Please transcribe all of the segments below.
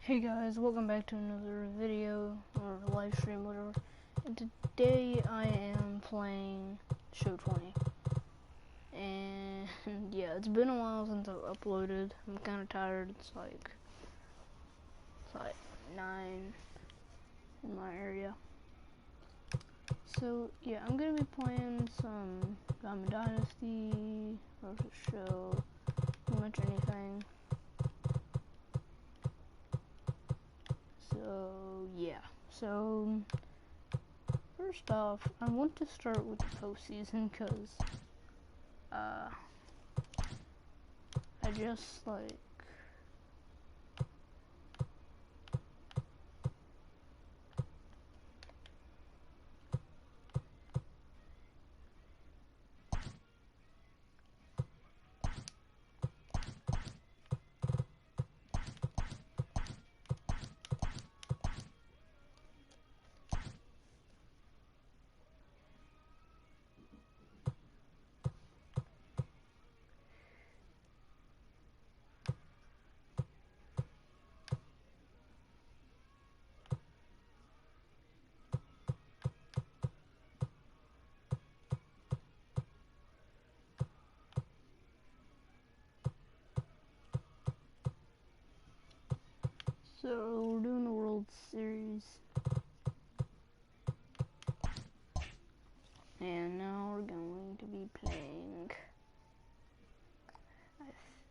Hey guys, welcome back to another video or live stream, whatever. And today I am playing show20. And yeah, it's been a while since I've uploaded. I'm kind of tired. It's like 9 in my area. So yeah, I'm gonna be playing some Diamond Dynasty, versus show, pretty much anything. So yeah, so first off, I want to start with the postseason because I just like so we're doing the World Series, and now we're going to be playing.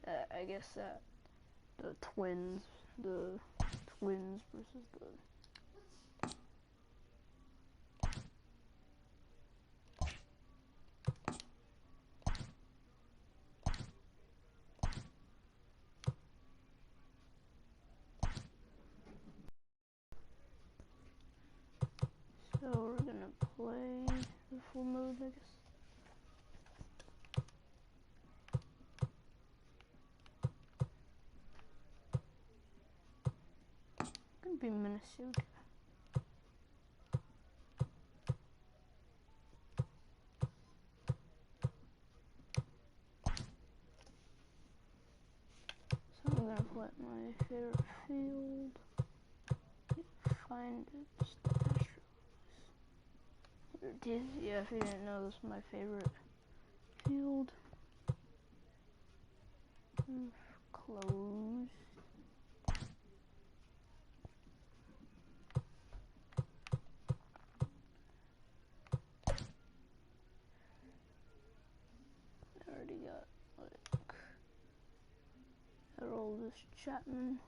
I guess that the Twins versus the. So we're gonna play the full mode, I guess. Could be Minnesota. So I'm gonna put my favorite field. Find it. It is, yeah, if you didn't know, this is my favorite field. Close. I already got, like, Harold Chapman.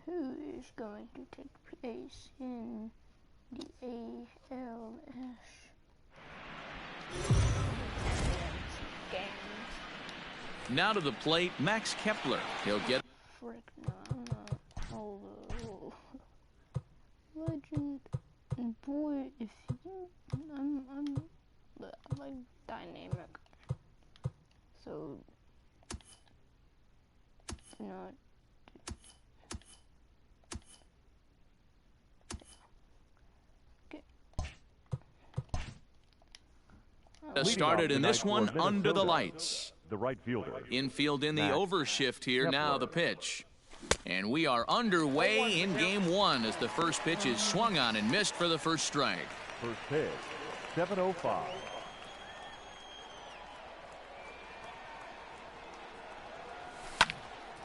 Who is going to take place in the ALS games? Now to the plate, Max Kepler. He'll get. Frick, no, I'm not. Oh, legend. And boy, if you, I'm like dynamic. So, do not. Started in this one under the lights. The right fielder. Infield in the overshift here. Now the pitch. And we are underway in game one as the first pitch is swung on and missed for the first strike. First pitch, 7:05.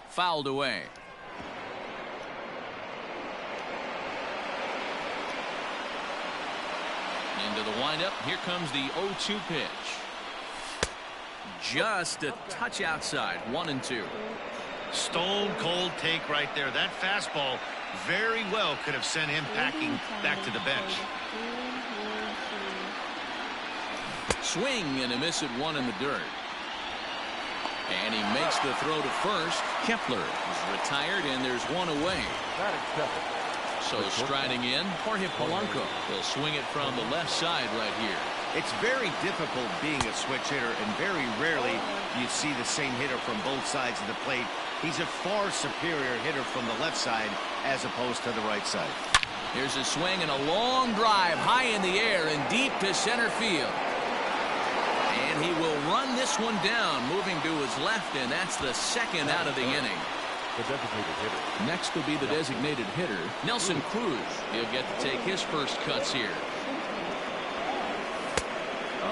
Fouled away. Into the windup. Here comes the 0-2 pitch. Just a touch outside. 1-2. Stone cold take right there. That fastball very well could have sent him packing back to the bench. Swing and a miss at one in the dirt. And he makes the throw to first. Kepler is retired, and there's one away. That accepted. So striding in, Jorge Polanco will swing it from the left side right here. It's very difficult being a switch hitter, and very rarely you see the same hitter from both sides of the plate. He's a far superior hitter from the left side as opposed to the right side. Here's a swing and a long drive high in the air and deep to center field. And he will run this one down, moving to his left, and that's the second out of the inning. The designated hitter. Next will be the designated hitter, Nelson Cruz. He'll get to take his first cuts here.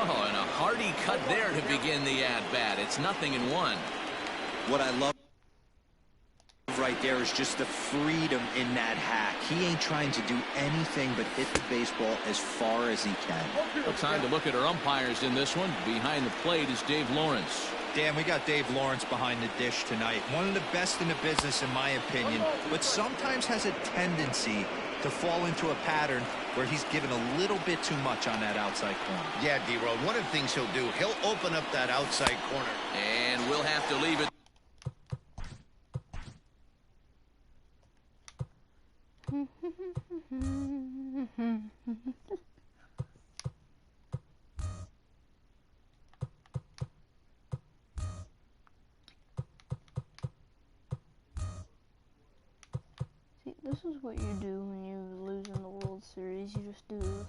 Oh, and a hearty cut there to begin the at-bat. It's 0-1. What I love right there is just the freedom in that hack. He ain't trying to do anything but hit the baseball as far as he can. Well, time to look at our umpires in this one. Behind the plate is Dave Lawrence. Dan, we got Dave Lawrence behind the dish tonight. One of the best in the business, in my opinion, but sometimes has a tendency to fall into a pattern where he's given a little bit too much on that outside corner. Yeah, D-Road, one of the things he'll do, he'll open up that outside corner. And we'll have to leave it. See, this is what you do when you lose in the World Series. You just do this.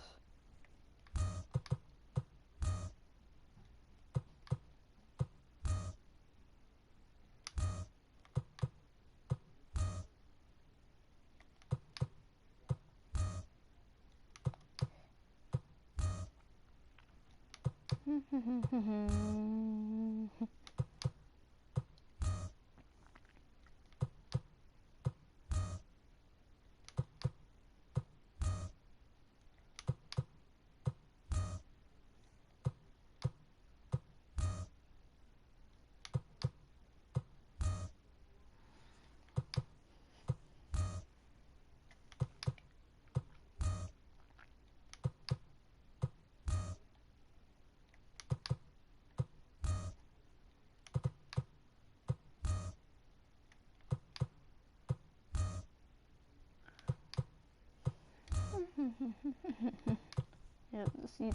Yep, see,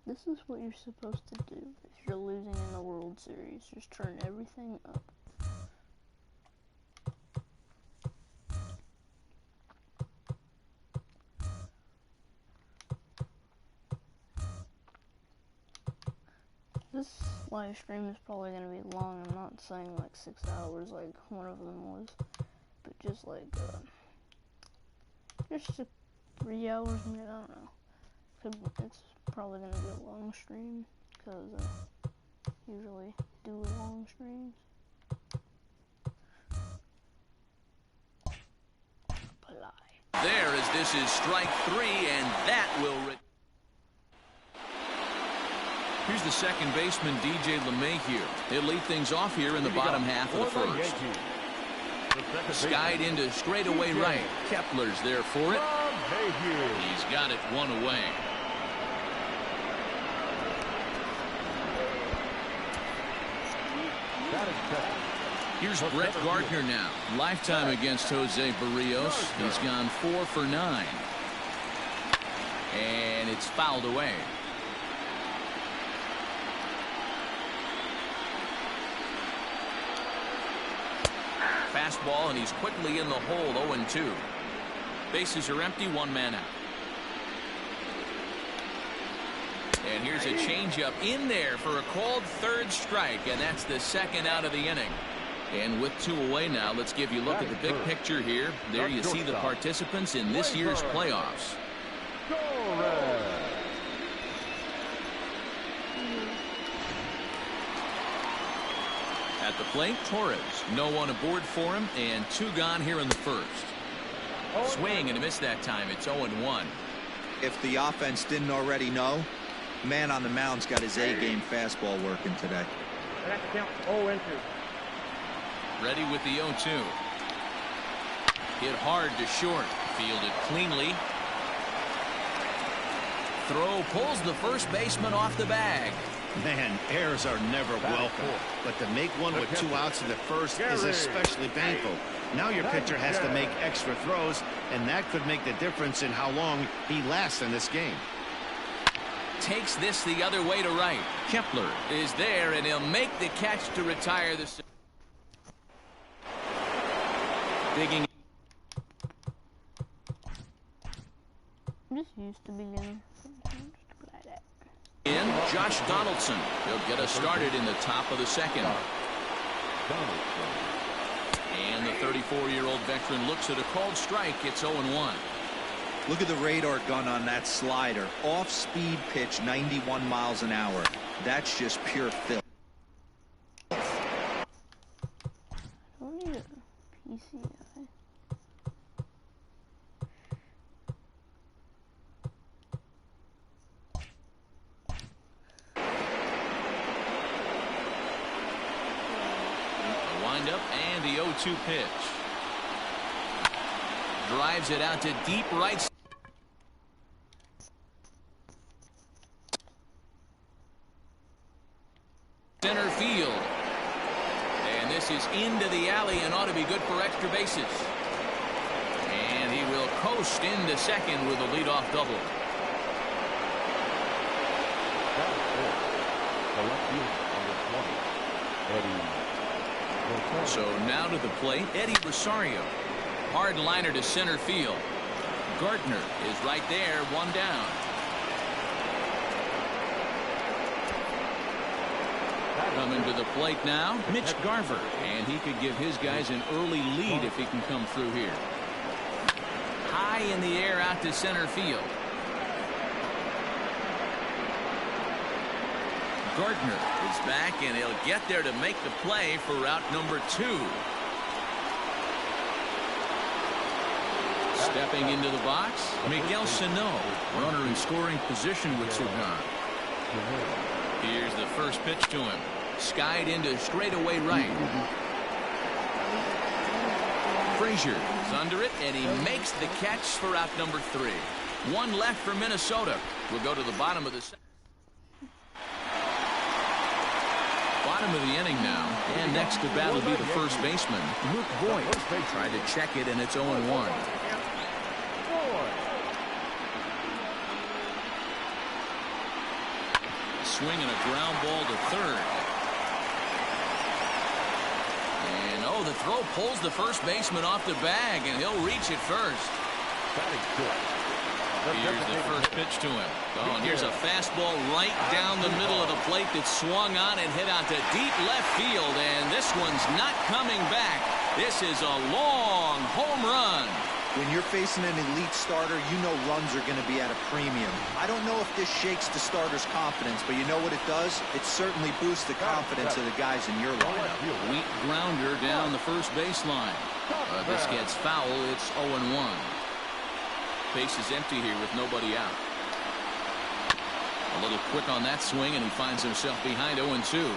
this is what you're supposed to do if you're losing in the World Series. Just turn everything up. This live stream is probably going to be long. I'm not saying like 6 hours like one of them was, but just like just 3 hours, maybe, I don't know. It's probably going to be a long stream, because I usually do long streams. There, as this is strike 3, and that will... Here's the second baseman, DJ LeMahieu. He'll lead things off here in the bottom half of the first. Skied into straightaway right. Kepler's there for it. He's got it one away. Here's Brett Gardner now. Lifetime against Jose Barrios. He's gone 4 for 9. And it's fouled away. Fastball, and he's quickly in the hole, 0-2. Bases are empty, one man out. And here's a changeup in there for a called third strike, and that's the second out of the inning. And with 2 away now, let's give you a look at the big picture here. There you see the participants in this year's playoffs. At the plate, Torres. No one aboard for him, and 2 gone here in the first. Swing and a miss that time. It's 0-1. If the offense didn't already know, man on the mound's got his A-game fastball working today. Ready with the 0-2. Hit hard to short. Fielded cleanly. Throw pulls the first baseman off the bag. Man, errors are never welcome, but to make one with 2 outs in the first is especially painful. Now your pitcher has to make extra throws, and that could make the difference in how long he lasts in this game. takes this the other way to right. Kepler is there, and he'll make the catch to retire the... Digging. This used to be in. In Josh Donaldson. He'll get us started in the top of the second. And the 34-year-old veteran looks at a called strike. It's 0-1. Look at the radar gun on that slider. Off-speed pitch, 91 miles an hour. That's just pure filth. I don't need a PCI. Up and the 0-2 pitch. Drives it out to deep right center field. And this is into the alley and ought to be good for extra bases. And he will coast into second with a leadoff double. So now to the plate, Eddie Rosario. Hard liner to center field. Gardner is right there, one down. Coming to the plate now, Mitch Garver. And he could give his guys an early lead if he can come through here. High in the air out to center field. Gardner is back, and he'll get there to make the play for route number 2. Stepping into the box, Miguel Sano, runner in scoring position with Sugan. Here's the first pitch to him. Skied into straightaway right. Frazier is under it, and he makes the catch for out number 3. One left for Minnesota. We'll go to the bottom of the second. Bottom of the inning now, and next to bat will be the first baseman, Luke Voigt. Tried to check it, and it's 0-1. Swing and a ground ball to third. And oh, the throw pulls the first baseman off the bag, and he'll reach it first. Here's the first pitch to him. Oh, and here's a fastball right down the middle of the plate that swung on and hit out to deep left field, and this one's not coming back. This is a long home run. When you're facing an elite starter, you know runs are going to be at a premium. I don't know if this shakes the starter's confidence, but you know what it does? It certainly boosts the confidence of the guys in your lineup. Weak grounder down the first baseline. This gets foul. It's 0-1. Base is empty here with nobody out. A little quick on that swing, and he finds himself behind 0-2.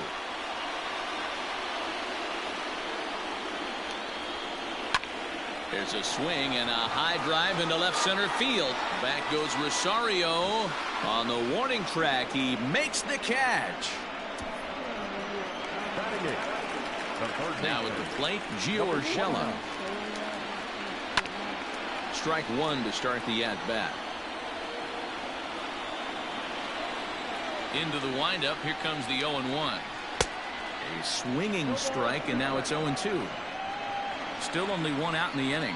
There's a swing and a high drive into left center field. Back goes Rosario on the warning track. He makes the catch. Now at the plate, Gio Urshela. Strike one to start the at-bat. Into the windup. Here comes the 0-1. A swinging strike, and now it's 0-2. Still only one out in the inning.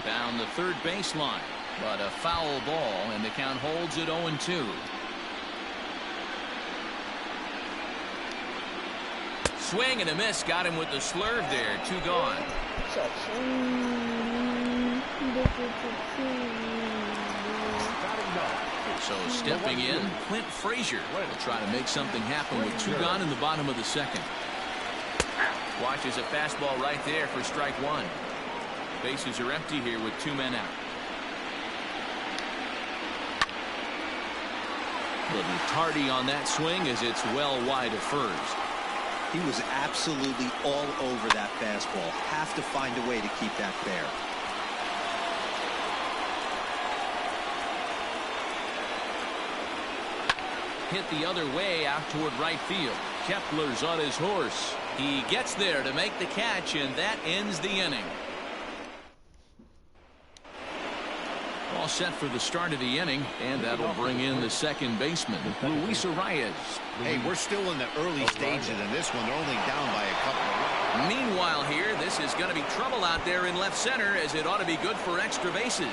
Down the third baseline, but a foul ball, and the count holds at 0-2. Swing and a miss. Got him with the slurve there. 2 gone. So stepping in, Clint Frazier will try to make something happen with 2 gone in the bottom of the second. Watches a fastball right there for strike one. Bases are empty here with 2 men out. Little tardy on that swing as it's well wide of first. He was absolutely all over that fastball. Have to find a way to keep that fair. Hit the other way out toward right field. Kepler's on his horse. He gets there to make the catch, and that ends the inning. All set for the start of the inning, and that'll bring in the second baseman, Luis Arias. Hey, we're still in the early stages in this one. They're only down by a couple of runs. Meanwhile here, this is going to be trouble out there in left center, as it ought to be good for extra bases.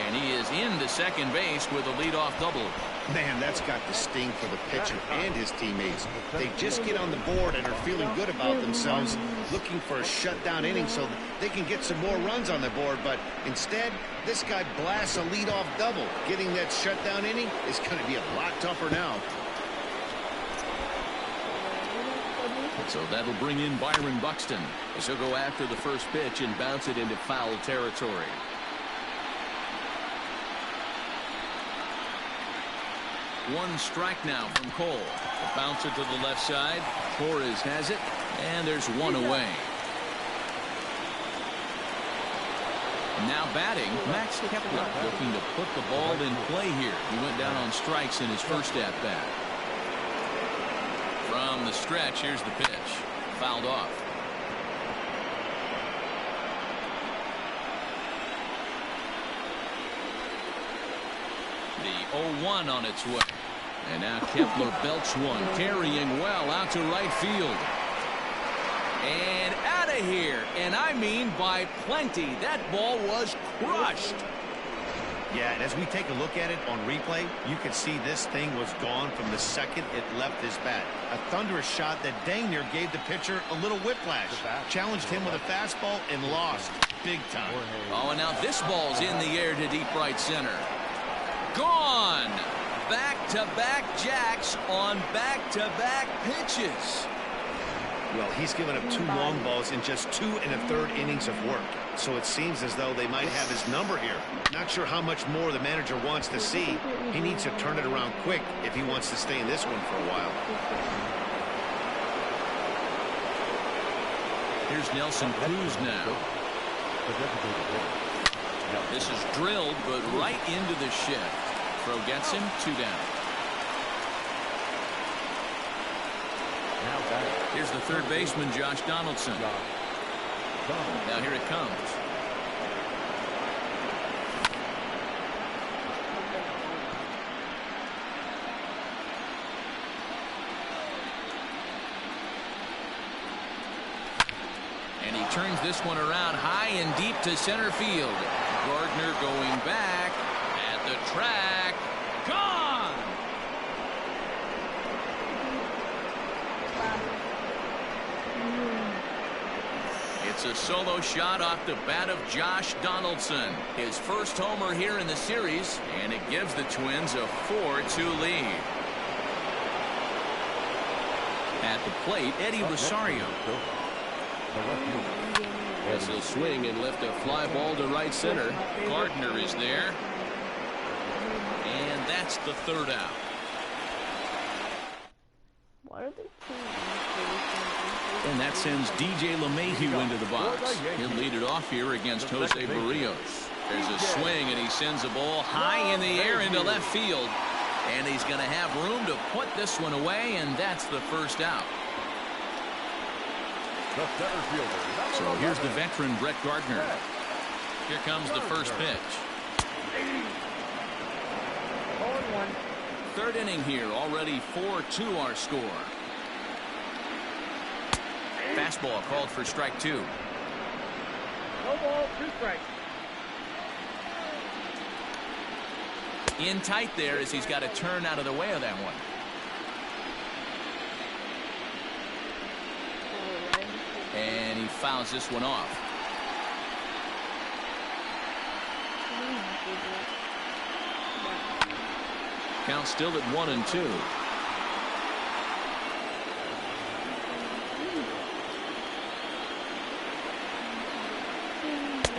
And he is into second base with a leadoff double. Man, that's got the sting for the pitcher and his teammates. They just get on the board and are feeling good about themselves, looking for a shutdown inning so they can get some more runs on the board. But instead, this guy blasts a leadoff double. Getting that shutdown inning is going to be a lot tougher now. So that'll bring in Byron Buxton, as he'll go after the first pitch and bounce it into foul territory. One strike now from Cole. A bouncer to the left side. Torres has it, and there's one away. Now batting, Max Kepler, looking to put the ball in play here. He went down on strikes in his first at-bat. From the stretch, here's the pitch. Fouled off. The 0-1 on its way. And now Kepler belts one, carrying well out to right field. And out of here. And I mean by plenty. That ball was crushed. Yeah, and as we take a look at it on replay, you can see this thing was gone from the second it left his bat. A thunderous shot that dang near gave the pitcher a little whiplash. Challenged him with a fastball and lost big time. Oh, and now this ball's in the air to deep right center. Gone. Back-to-back jacks on back-to-back pitches. Well, he's given up 2 long balls in just 2 1/3 innings of work. So it seems as though they might have his number here. Not sure how much more the manager wants to see. He needs to turn it around quick if he wants to stay in this one for a while. Here's Nelson Cruz now. This is drilled, but right into the shift. Throw gets him, 2 down. Here's the third baseman, Josh Donaldson. Now here it comes. And he turns this one around high and deep to center field. Gardner going back at the track. Gone! It's a solo shot off the bat of Josh Donaldson. His first homer here in the series, and it gives the Twins a 4-2 lead. At the plate, Eddie Rosario. As he'll swing and lift a fly ball to right center. Gardner is there. And that's the third out. Why are they playing? And that sends DJ LeMahieu into the box. He'll lead it off here against Jose Barrios. There's a swing, and he sends a ball high in the air into left field. And he's going to have room to put this one away, and that's the first out. So here's the veteran Brett Gardner. Here comes the first pitch. Third inning here, already 4-2 our score. Fastball called for strike 2. No ball, 2 strikes. In tight there as he's got to turn out of the way of that one. And he fouls this one off. Count still at 1-2.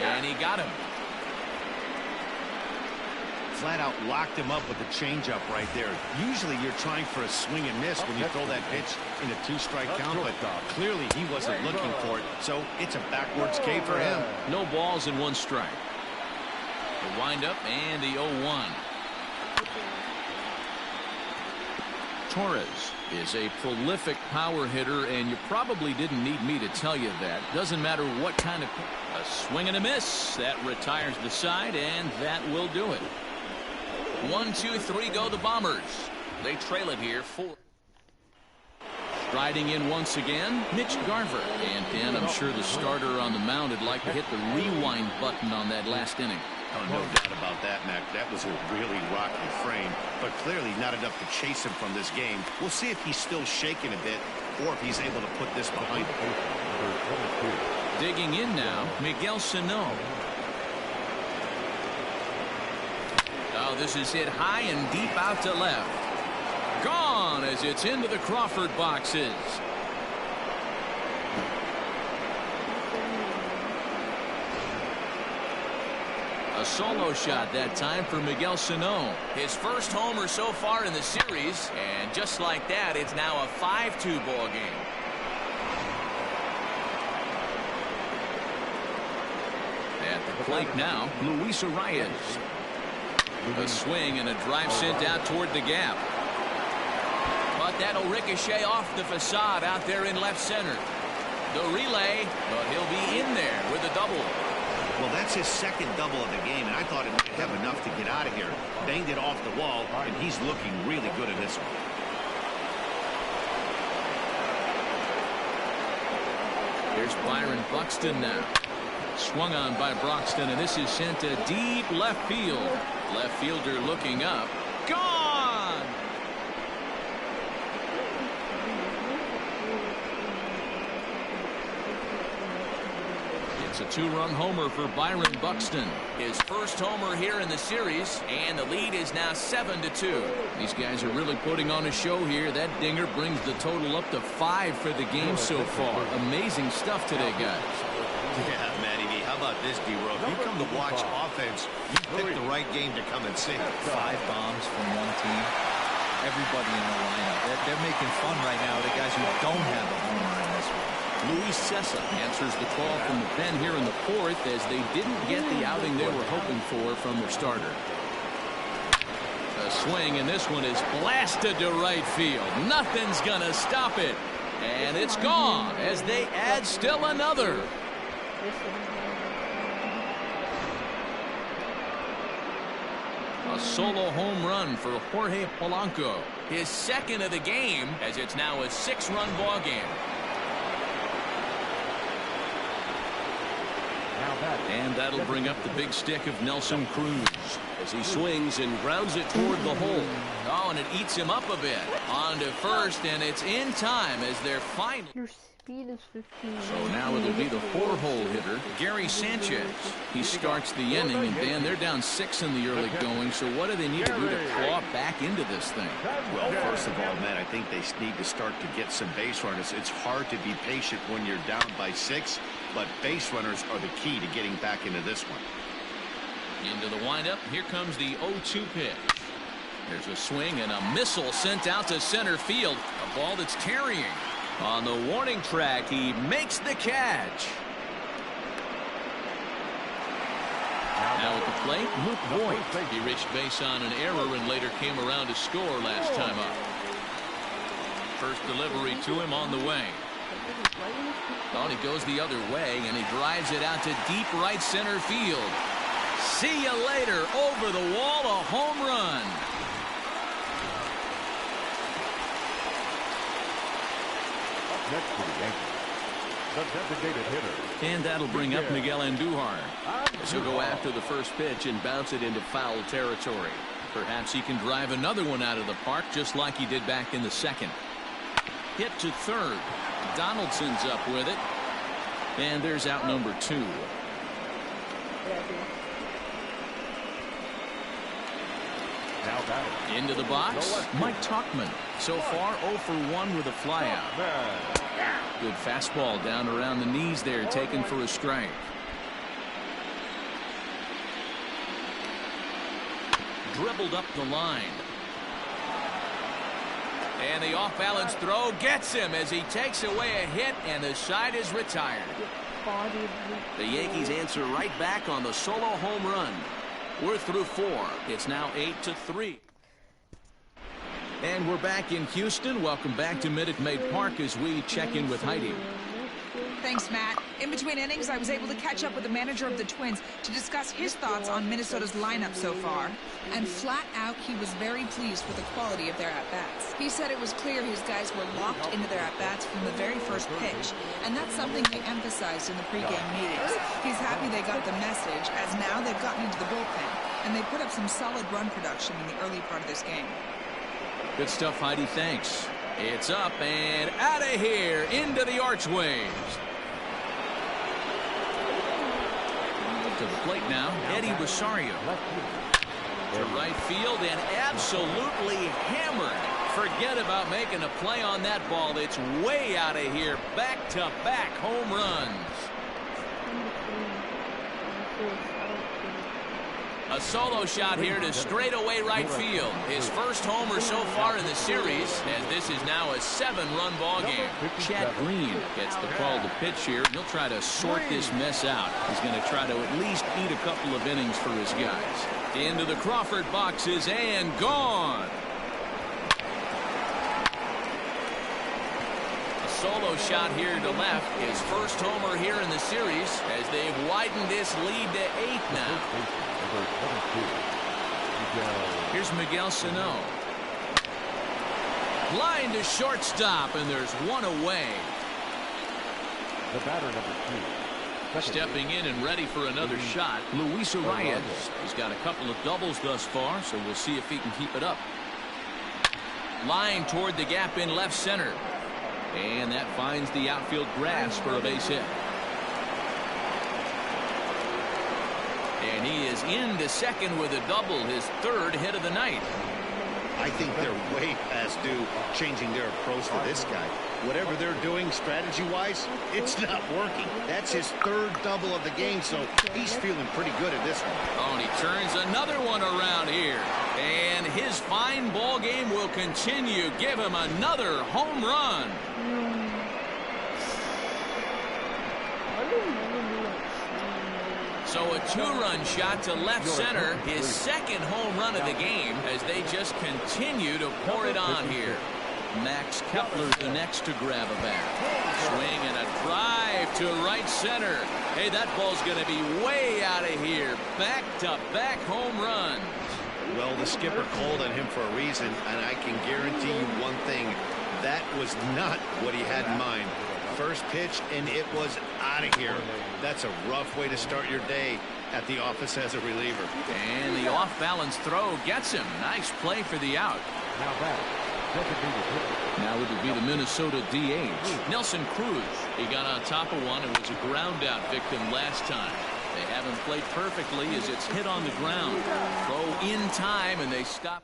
And he got him. Flat out locked him up with the changeup right there. Usually you're trying for a swing and miss when you throw that pitch in a 2-strike count, but clearly he wasn't looking for it, so it's a backwards K for him. No balls and 1 strike. The wind up and the 0-1. Torres is a prolific power hitter, and you probably didn't need me to tell you that. Doesn't matter what kind of a swing and a miss. That retires the side, and that will do it. 1, 2, 3 go the Bombers. They trail it here 4. Striding in once again, Mitch Garver. And Dan, I'm sure the starter on the mound would like to hit the rewind button on that last inning. Oh, no doubt about that, Mac. That was a really rocky frame, but clearly not enough to chase him from this game. We'll see if he's still shaking a bit or if he's able to put this behind him. Digging in now, Miguel Sano. Oh, this is hit high and deep out to left. Gone as it's into the Crawford boxes. A solo shot that time for Miguel Sano. His first homer so far in the series, and just like that, it's now a 5-2 ball game. At the plate now, Luis Arias. A swing and a drive sent out toward the gap. But that'll ricochet off the facade out there in left center. The relay, but he'll be in there with a double. Well, that's his second double of the game, and I thought he might have enough to get out of here. Banged it off the wall, and he's looking really good in this one. Here's Byron Buxton now. Swung on by Broxton, and this is sent to deep left field. Left fielder looking up. Gone! It's a 2-run homer for Byron Buxton. His first homer here in the series, and the lead is now 7-2. These guys are really putting on a show here. That dinger brings the total up to 5 for the game so far. Amazing stuff today, guys. Yeah, Matty V, how about this, D-Row? If you come to watch offense, you pick the right game to come and see. 5 bombs from one team. Everybody in the lineup. They're making fun right now of the guys who don't have a homer in this one. Luis Cessa answers the call from the pen here in the 4th as they didn't get the outing they were hoping for from their starter. A swing, and this one is blasted to right field. Nothing's gonna stop it. And it's gone as they add still another. A solo home run for Jorge Polanco. His second of the game, as it's now a 6-run ball game. And that'll bring up the big stick of Nelson Cruz as he swings and grounds it toward the hole. Oh, and it eats him up a bit. On to first, and it's in time as they're finally. Your speed is 15. So now it'll be the 4-hole hitter, Gary Sanchez. He starts the inning, and Dan, they're down 6 in the early going. So what do they need to do to claw back into this thing? Well, first of all, man, I think they need to start to get some base runners. It's hard to be patient when you're down by 6, but base runners are the key to getting back into this one. Into the windup. Here comes the 0-2 pitch. There's a swing and a missile sent out to center field. A ball that's carrying. On the warning track, he makes the catch. Now at the plate, Luke Voigt. He reached base on an error and later came around to score last time up. First delivery to him on the way. Oh, and he goes the other way, and he drives it out to deep right center field. See you later. Over the wall, a home run. Next to the Yankees, the designated hitter. And that'll bring up Miguel Andujar. He'll go after the first pitch and bounce it into foul territory. Perhaps he can drive another one out of the park just like he did back in the second. Hit to third. Donaldson's up with it. And there's out number 2. Into the box, Mike Tauchman. So far 0 for 1 with a flyout. Good fastball down around the knees there, taken for a strike. Dribbled up the line. And the off-balance throw gets him as he takes away a hit, and the side is retired. The Yankees answer right back on the solo home run. We're through 4. It's now 8-3. And we're back in Houston. Welcome back to Minute Maid Park as we check in with Heidi. Thanks, Matt. In between innings, I was able to catch up with the manager of the Twins to discuss his thoughts on Minnesota's lineup so far. And flat out, he was very pleased with the quality of their at-bats. He said it was clear his guys were locked into their at-bats from the very first pitch, and that's something he emphasized in the pregame meetings. He's happy they got the message, as now they've gotten into the bullpen, and they put up some solid run production in the early part of this game. Good stuff, Heidi. Thanks. It's up and out of here into the archways. To the plate now, Eddie Rosario. To right field and absolutely hammered. Forget about making a play on that ball. It's way out of here. Back-to-back home runs. A solo shot here to straightaway right field. His first homer so far in the series, and this is now a 7-run ball game. Chad Green gets the call to pitch here. He'll try to sort this mess out. He's going to try to at least eat a couple of innings for his guys. Into the Crawford boxes and gone. A solo shot here to left. His first homer here in the series as they've widened this lead to 8 now. Here's Miguel Sano. Line to shortstop, and there's one away. The batter, number 2. Stepping in and ready for another shot, Luis Arias. He's got a couple of doubles thus far, so we'll see if he can keep it up. Line toward the gap in left center. And that finds the outfield grass for a base hit. And he is into second with a double, his 3rd hit of the night. I think they're way past due changing their approach to this guy. Whatever they're doing strategy-wise, it's not working. That's his 3rd double of the game, so he's feeling pretty good at this one. Oh, and he turns another one around here. And his fine ball game will continue. Give him another home run. So a 2-run shot to left center, his 2nd home run of the game as they just continue to pour it on here. Max Kepler the next to grab a bat. Swing and a drive to right center. Hey, that ball's going to be way out of here. Back-to-back home runs. Well, the skipper called on him for a reason, and I can guarantee you one thing. That was not what he had in mind. First pitch, and it was out of here. That's a rough way to start your day at the office as a reliever. And the off-balance throw gets him. Nice play for the out. Now it would be the Minnesota DH, Nelson Cruz. He got on top of one and was a ground out victim last time. They haven't played perfectly as it's hit on the ground. Throw in time, and they stop.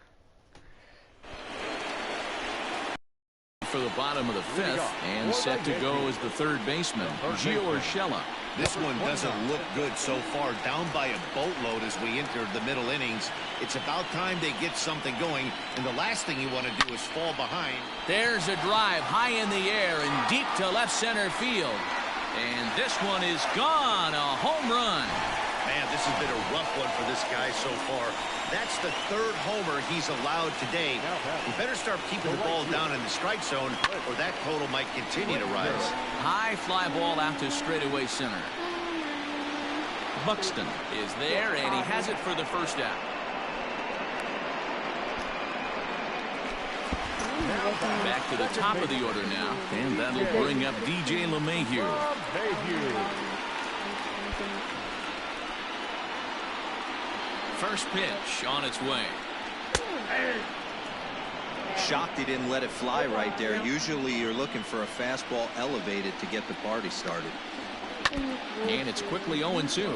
For the bottom of the 5th, and set to go as the 3rd baseman, Gio Urshela. This one doesn't look good so far, down by a boatload as we enter the middle innings. It's about time they get something going, and the last thing you want to do is fall behind. There's a drive high in the air and deep to left center field. And this one is gone, a home run. Man, this has been a rough one for this guy so far. That's the 3rd homer he's allowed today. He better start keeping the ball down in the strike zone, or that total might continue to rise. High fly ball out to straightaway center. Buxton is there, and he has it for the first out. Back to the top of the order now, and that'll bring up DJ LeMahieu. First pitch on its way. Shocked he didn't let it fly right there. Usually you're looking for a fastball elevated to get the party started. And it's quickly 0-2.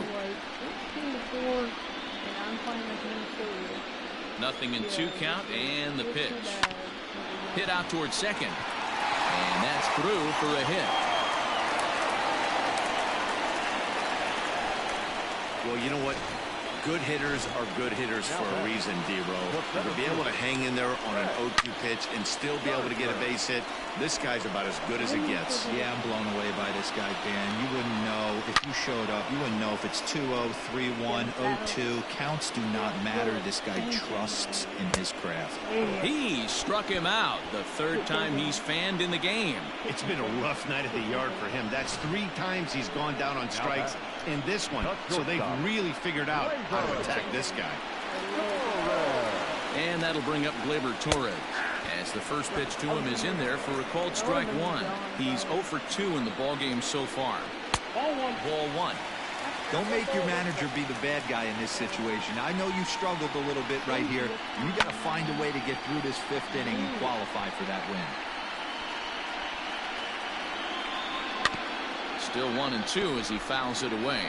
Nothing in 2 count, and the pitch. Hit out towards second. And that's through for a hit. Well, you know what? Good hitters are good hitters for a reason, D-Row. To be able to hang in there on an 0-2 pitch and still be able to get a base hit, this guy's about as good as it gets. Yeah, I'm blown away by this guy, Dan. You wouldn't know if you showed up. You wouldn't know if it's 2-0, 3-1, 0-2. Counts do not matter. This guy trusts in his craft. He struck him out the third time he's fanned in the game. It's been a rough night at the yard for him. That's 3 times he's gone down on strikes in this one. So they've really figured out how to attack this guy. And that'll bring up Gleyber Torres, as the first pitch to him is in there for a called strike 1. He's 0 for 2 in the ballgame so far. Ball 1. Don't make your manager be the bad guy in this situation. I know you struggled a little bit right here. You got to find a way to get through this 5th inning and qualify for that win. Still 1-2 as he fouls it away.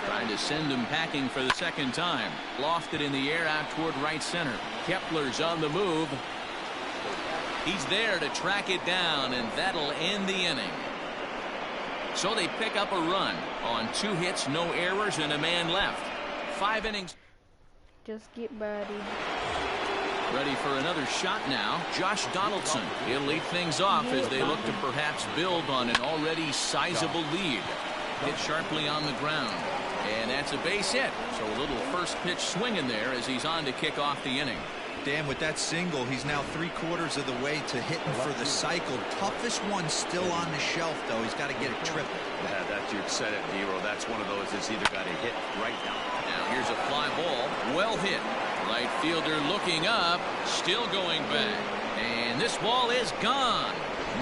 Trying to send him packing for the second time. Lofted in the air out toward right center. Kepler's on the move. He's there to track it down, and that'll end the inning. So they pick up a run on 2 hits, no errors, and a man left. 5 innings. Just get ready. Ready for another shot now. Josh Donaldson. He'll lead things off as they look to perhaps build on an already sizable lead. Hit sharply on the ground. And that's a base hit. So a little first pitch swing in there as he's on to kick off the inning. Dan, with that single, he's now 3/4 of the way to hitting for the cycle. Toughest one still on the shelf, though. He's got to get a triple. Yeah, that you said it, D-Row. That's one of those that's either got to hit right now. Now here's a fly ball. Well hit. Right fielder looking up. Still going back. And this ball is gone.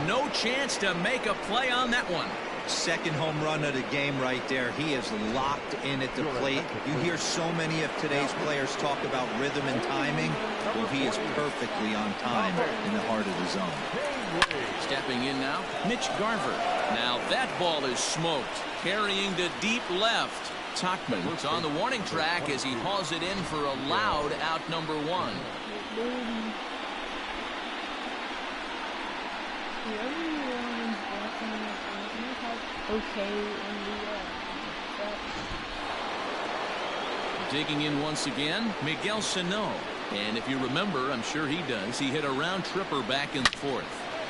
No chance to make a play on that one. Second home run of the game right there. He is locked in at the plate. You hear so many of today's players talk about rhythm and timing. Well, he is perfectly on time in the heart of the zone. Stepping in now, Mitch Garver. Now that ball is smoked. Carrying to deep left. Tachman's on the warning track as he hauls it in for a loud out number 1. Okay, Digging in once again, Miguel Sano. And if you remember, I'm sure he does, he hit a round tripper back in the 4th.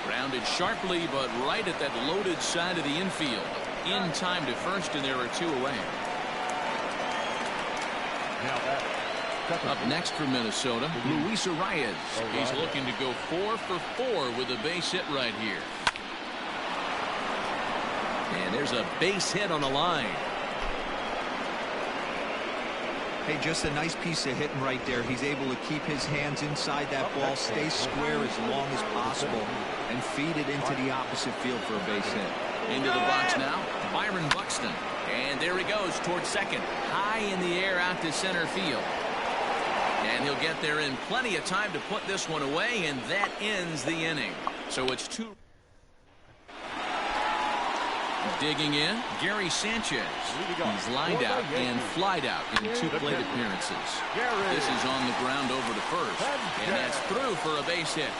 Grounded sharply, but right at that loaded side of the infield. In time to first, and there are 2 away. Up next for Minnesota, Luis Arias. He's looking to go 4 for 4 with a base hit right here. And there's a base hit on the line. Hey, just a nice piece of hitting right there. He's able to keep his hands inside that ball, stay square as long as possible, and feed it into the opposite field for a base hit. Into the box now, Byron Buxton. And there he goes towards second. High in the air out to center field. And he'll get there in plenty of time to put this one away, and that ends the inning. So it's 2. Digging in, Gary Sanchez. He's lined out and flied out in 2 plate appearances. This is on the ground over to first, and that's through for a base hit.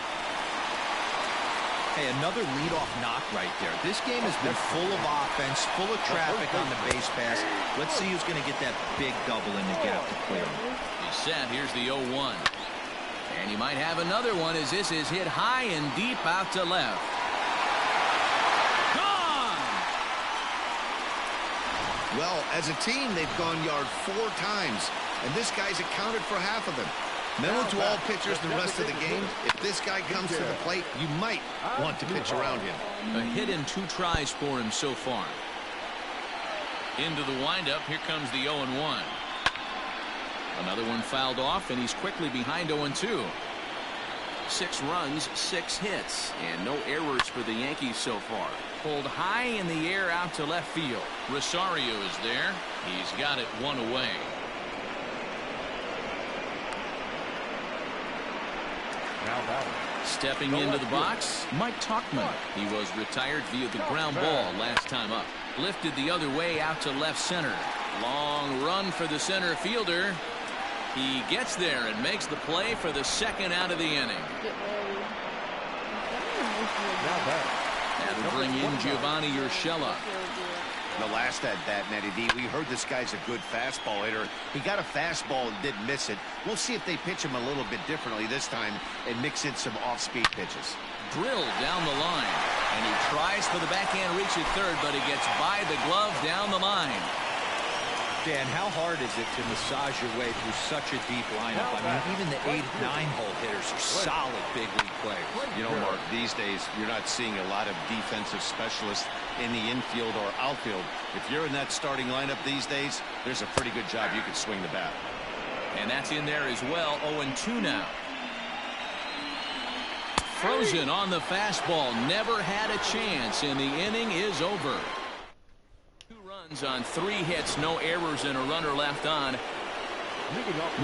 Hey, another leadoff knock right there. This game has been full of offense, full of traffic on the base pass. Let's see who's going to get that big double in the gap to clear him. He's set. Here's the 0-1. And he might have another one as this is hit high and deep out to left. Well, as a team, they've gone yard 4 times, and this guy's accounted for half of them. Mental to all pitchers the rest of the game. If this guy comes to the plate, you might want to pitch around him. A hit in 2 tries for him so far. Into the windup. Here comes the 0-1. Another one fouled off, and he's quickly behind 0-2. 6 runs, 6 hits, and no errors for the Yankees so far. Pulled high in the air out to left field. Rosario is there. He's got it 1 away. Stepping into the box, Mike Tauchman. He was retired via the ground ball last time up. Lifted the other way out to left center. Long run for the center fielder. He gets there and makes the play for the 2nd out of the inning. Now back. That'll bring in Giovanni Urshela. The last at bat, Matty D, we heard this guy's a good fastball hitter. He got a fastball and didn't miss it. We'll see if they pitch him a little bit differently this time and mix in some off-speed pitches. Drilled down the line, and he tries for the backhand reach at third, but he gets by the glove down the line. Dan, how hard is it to massage your way through such a deep lineup? I mean, even the 8, 9-hole hitters are solid big league players. You know, Mark, these days you're not seeing a lot of defensive specialists in the infield or outfield. If you're in that starting lineup these days, there's a pretty good job you can swing the bat. And that's in there as well. 0-2 now. Frozen on the fastball. Never had a chance, and the inning is over. 2 runs on 3 hits, no errors, and a runner left on.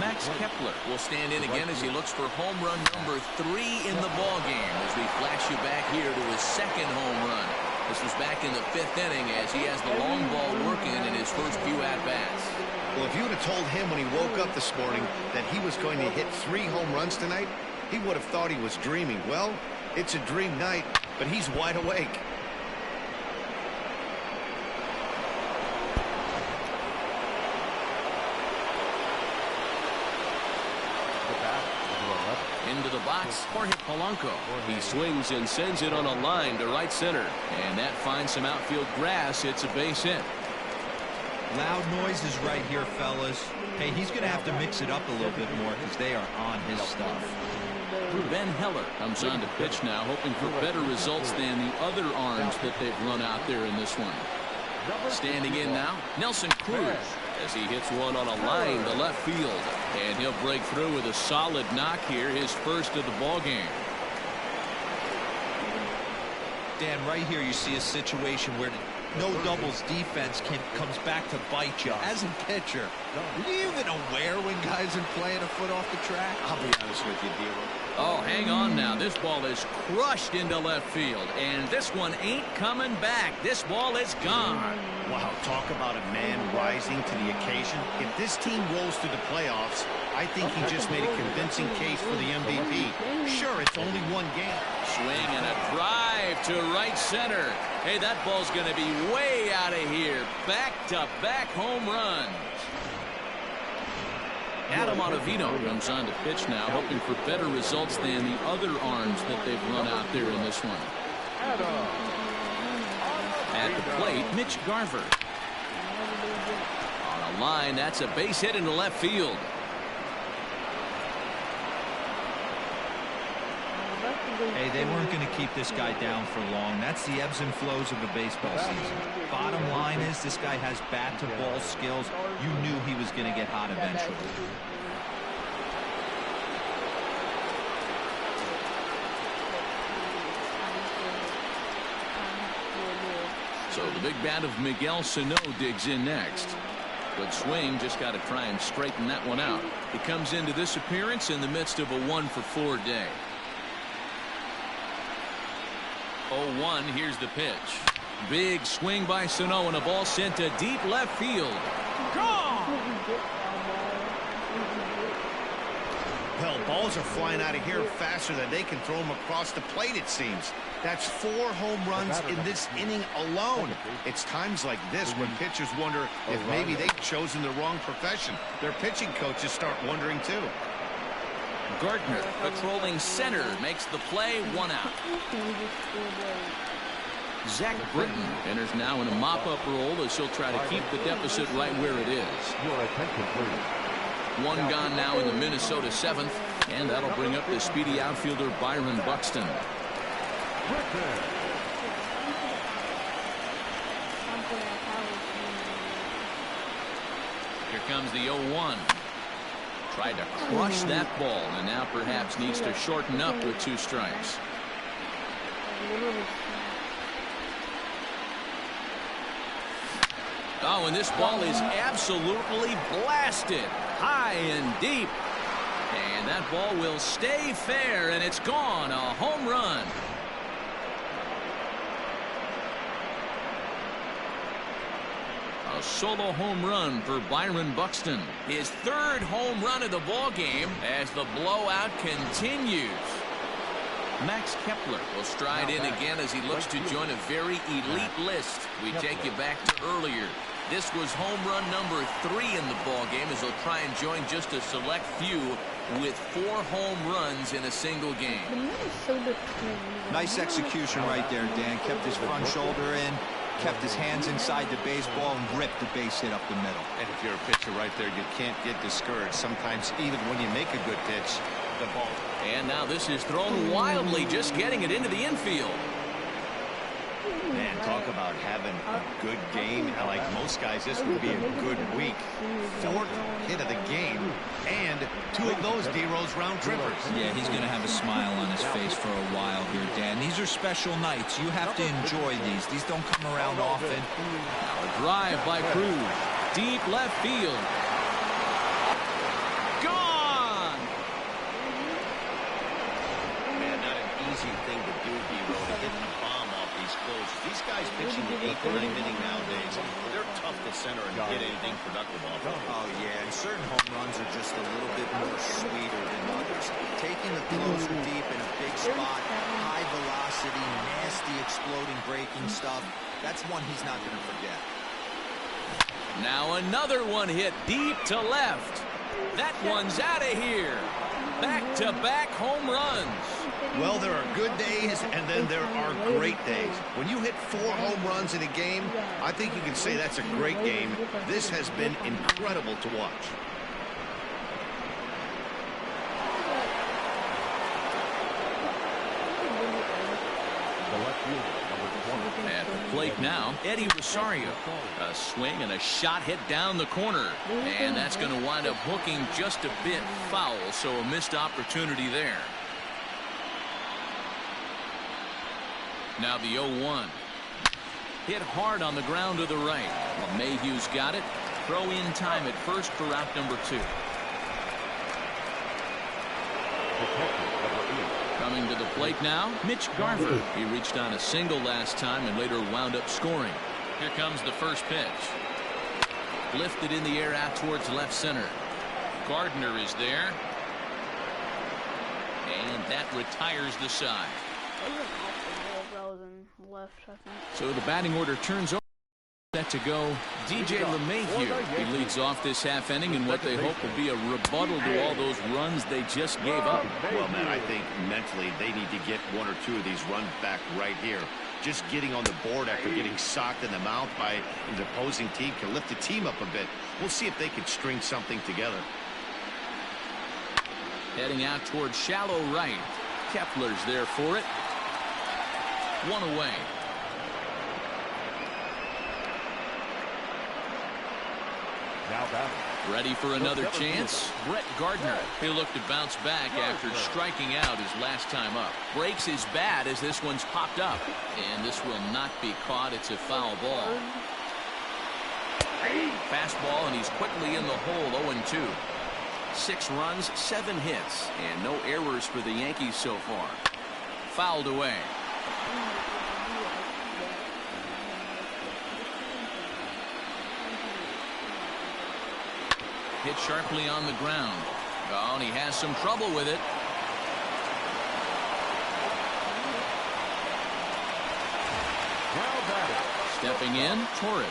Max Kepler will stand in again as he looks for home run number 3 in the ball game. As we flash you back here to his 2nd home run. This was back in the 5th inning as he has the long ball working in his first few at-bats. Well, if you would have told him when he woke up this morning that he was going to hit 3 home runs tonight, he would have thought he was dreaming. Well, it's a dream night, but he's wide awake. Into the box, Jorge Polanco. He swings and sends it on a line to right center. And that finds some outfield grass. It's a base hit. Loud noises right here, fellas. Hey, he's going to have to mix it up a little bit more because they are on his stuff. Ben Heller comes on to pitch now, hoping for better results than the other arms that they've run out there in this one. Standing in now, Nelson Cruz, as he hits one on a line to left field. And he'll break through with a solid knock here, his first of the ball game. Dan, right here you see a situation where no doubles defense comes back to bite you. As a pitcher, are you even aware when guys are playing a foot off the track? I'll be honest with you, Dealer. Oh, hang on now. This ball is crushed into left field, and this one ain't coming back. This ball is gone. Wow, talk about a man rising to the occasion. If this team rolls to the playoffs, I think he just made a convincing case for the MVP. Sure, it's only 1 game. Swing and a drive to right center. Hey, that ball's going to be way out of here. Back-to-back home runs. Adam Ottavino comes on to pitch now, hoping for better results than the other arms that they've run out there in this one. At the plate, Mitch Garver. On a line, that's a base hit into left field. Hey, they weren't going to keep this guy down for long. That's the ebbs and flows of a baseball season. Bottom line is this guy has bat-to-ball skills. You knew he was going to get hot eventually. So the big bat of Miguel Sano digs in next. Good swing, just got to try and straighten that one out. He comes into this appearance in the midst of a 1-for-4 day. 0-1, here's the pitch. Big swing by Sano and a ball sent to deep left field. Gone! Well, balls are flying out of here faster than they can throw them across the plate, it seems. That's 4 home runs in this inning alone. It's times like this when pitchers wonder if maybe they've chosen the wrong profession. Their pitching coaches start wondering, too. Gardner, patrolling center, makes the play, 1 out. Zach Britton enters now in a mop-up role as he'll try to keep the deficit right where it is. 1 gone now in the Minnesota 7th, and that'll bring up the speedy outfielder Byron Buxton. Here comes the 0-1. Tried to crush that ball, and now perhaps needs to shorten up with 2 strikes. Oh, and this ball is absolutely blasted high and deep. And that ball will stay fair, and it's gone. A home run. A solo home run for Byron Buxton. His 3rd home run of the ball game as the blowout continues. Max Kepler will stride in again as he looks to join a very elite list. We take you back to earlier. This was home run number 3 in the ball game as he'll try and join just a select few with 4 home runs in a single game. Nice execution right there, Dan. Kept his front shoulder in, kept his hands inside the baseball, and ripped the base hit up the middle. And if you're a pitcher right there, you can't get discouraged. Sometimes even when you make a good pitch, the ball. And now this is thrown wildly, just getting it into the infield. Man, talk about having a good game. Like most guys, this would be a good week. 4th hit of the game, and 2 of those D-Rose round trippers. Yeah, he's going to have a smile on his face for a while here, Dan. These are special nights. You have to enjoy these. These don't come around often. Now a drive by Cruz. Deep left field. Gone! Man, not an easy thing to do, D-Ro, to hit the bomb off these close. These guys pitching the 8th and 9th inning nowadays, they're tough to center and get anything productive off of. Oh, yeah, and certain home runs are just a little bit more sweeter than others. Taking the closer deep in a big spot, high velocity, nasty exploding breaking stuff, that's one he's not going to forget. Now another one hit deep to left. That one's out of here. Back-to-back home runs. Well, there are good days, and then there are great days. When you hit 4 home runs in a game, I think you can say that's a great game. This has been incredible to watch. At the plate now, Eddie Rosario. A swing and a shot hit down the corner. And that's going to wind up hooking just a bit foul, so a missed opportunity there. Now the 0-1. Hit hard on the ground to the right. Well, Mayhew's got it. Throw in time at first for out number 2. Coming to the plate now, Mitch Garver. He reached on a single last time and later wound up scoring. Here comes the first pitch. Lifted in the air out towards left center. Gardner is there. And that retires the side. So the batting order turns over. Set to go DJ LeMahieu. He leads off this half inning in what they hope will be a rebuttal to all those runs they just gave up. Well, man, I think mentally they need to get 1 or 2 of these runs back right here. Just getting on the board after getting socked in the mouth by an opposing team can lift the team up a bit. We'll see if they can string something together. Heading out towards shallow right. Kepler's there for it. 1 away. Ready for another chance? Brett Gardner. He'll look to bounce back after striking out his last time up. Breaks his bat as this one's popped up. And this will not be caught. It's a foul ball. Fastball, and he's quickly in the hole. 0-2. 6 runs, 7 hits, and no errors for the Yankees so far. Fouled away. Hit sharply on the ground. Oh, and he has some trouble with it. Stepping in, Torres.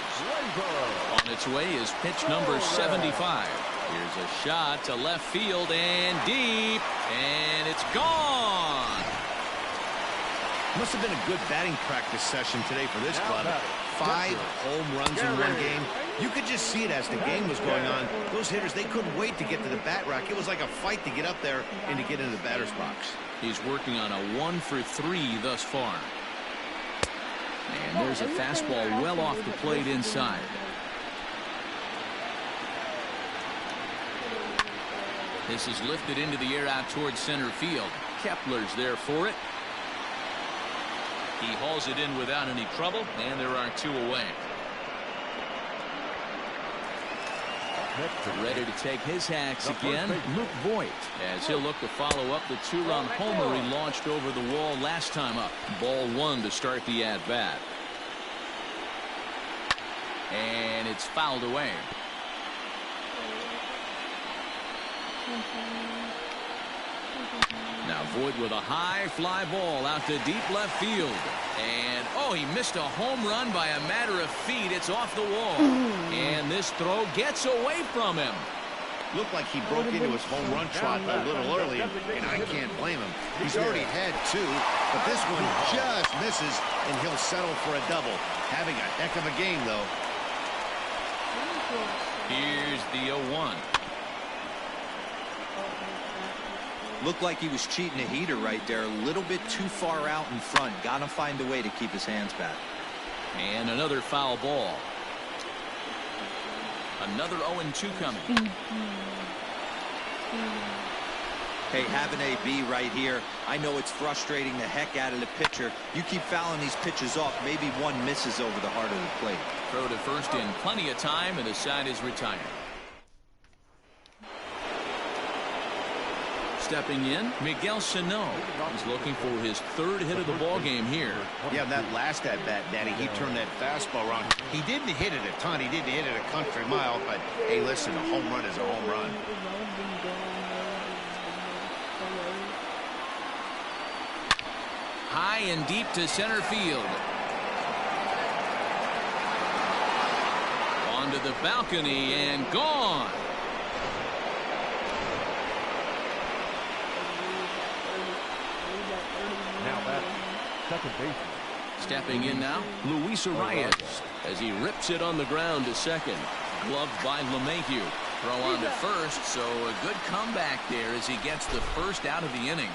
On its way is pitch number 75. Here's a shot to left field and deep, and it's gone. Must have been a good batting practice session today for this club. 5 home runs in one game. You could just see it as the game was going on. Those hitters, they couldn't wait to get to the bat rack. It was like a fight to get up there and to get into the batter's box. He's working on a 1 for 3 thus far. And there's a fastball well off the plate inside. This is lifted into the air out towards center field. Kepler's there for it. He hauls it in without any trouble, and there are 2 away. Ready to take his hacks again, Luke Voigt, as he'll look to follow up the 2-run homer he launched over the wall last time up. Ball 1 to start the at-bat. And it's fouled away. Now Voit with a high fly ball out to deep left field. And, oh, he missed a home run by a matter of feet. It's off the wall. And this throw gets away from him. Looked like he broke into his home run trot a little early, and I can't blame him. He's already had 2, but this one just misses, and he'll settle for a double. Having a heck of a game, though. Here's the 0-1. Looked like he was cheating a heater right there. A little bit too far out in front. Got to find a way to keep his hands back. And another foul ball. Another 0-2 coming. Hey, have an AB right here. I know it's frustrating the heck out of the pitcher. You keep fouling these pitches off. Maybe one misses over the heart of the plate. Throw to first in plenty of time, and the side is retired. Stepping in, Miguel Sano. He's looking for his 3rd hit of the ball game here. Yeah, that last at-bat, Daddy, he turned that fastball around. He didn't hit it a ton. He didn't hit it a country mile, but, hey, listen, a home run is a home run. High and deep to center field. Onto the balcony and gone. Now back, second baseman. Stepping in now, Luis Arias as he rips it on the ground to second. Gloved by LeMahieu. Throw on to first, so a good comeback there as he gets the first out of the inning.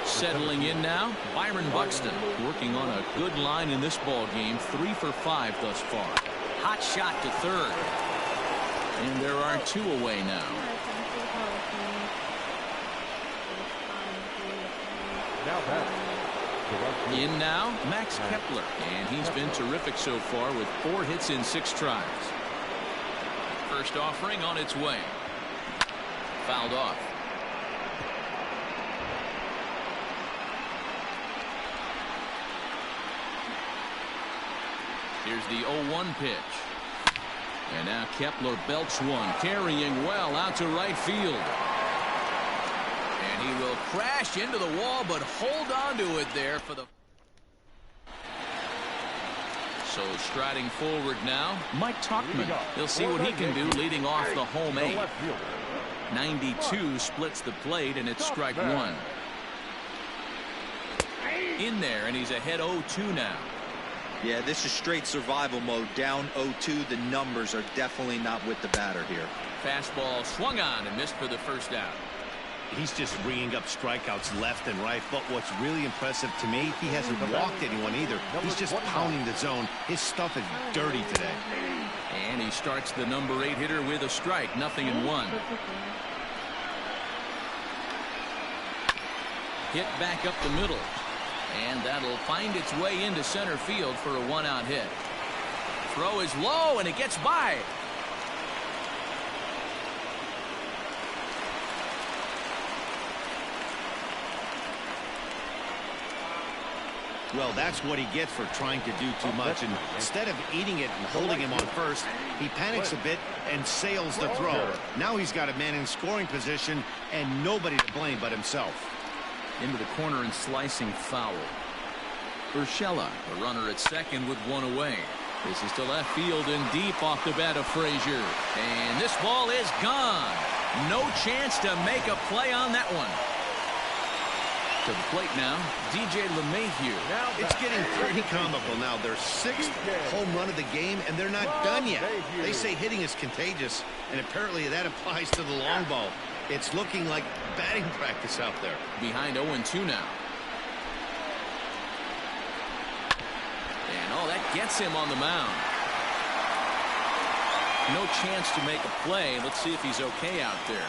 Settling in now, Byron Buxton working on a good line in this ball game. 3 for 5 thus far. Hot shot to third. And there are 2 away now. Now back. In now, Max Kepler, and he's been terrific so far with 4 hits in 6 tries. First offering on its way. Fouled off. Here's the 0-1 pitch. And now Kepler belts one, carrying well out to right field. And he will crash into the wall, but hold on to it there for the... So striding forward now, Mike Tauchman. He'll see what he can do leading off the home 8. 92 splits the plate, and it's strike 1. In there, and he's ahead 0-2 now. Yeah, this is straight survival mode. Down 0-2. The numbers are definitely not with the batter here. Fastball swung on and missed for the first out. He's just ringing up strikeouts left and right, but what's really impressive to me, he hasn't walked anyone either. He's just pounding the zone. His stuff is dirty today. And he starts the number 8 hitter with a strike, 0-1. Hit back up the middle. And that'll find its way into center field for a 1-out hit. Throw is low, and it gets by. Well, that's what he gets for trying to do too much. And instead of eating it and holding him on first, he panics a bit and sails the throw. Now he's got a man in scoring position and nobody to blame but himself. Into the corner and slicing foul. Urshela, the runner at second with 1 away. This is to left field and deep off the bat of Frazier. And this ball is gone. No chance to make a play on that one. To the plate now, DJ LeMahieu. It's getting pretty comical now. Their 6th home run of the game, and they're not done yet. They say hitting is contagious, and apparently that applies to the long ball. It's looking like batting practice out there. Behind 0-2 now. And oh, that gets him on the mound. No chance to make a play. Let's see if he's okay out there.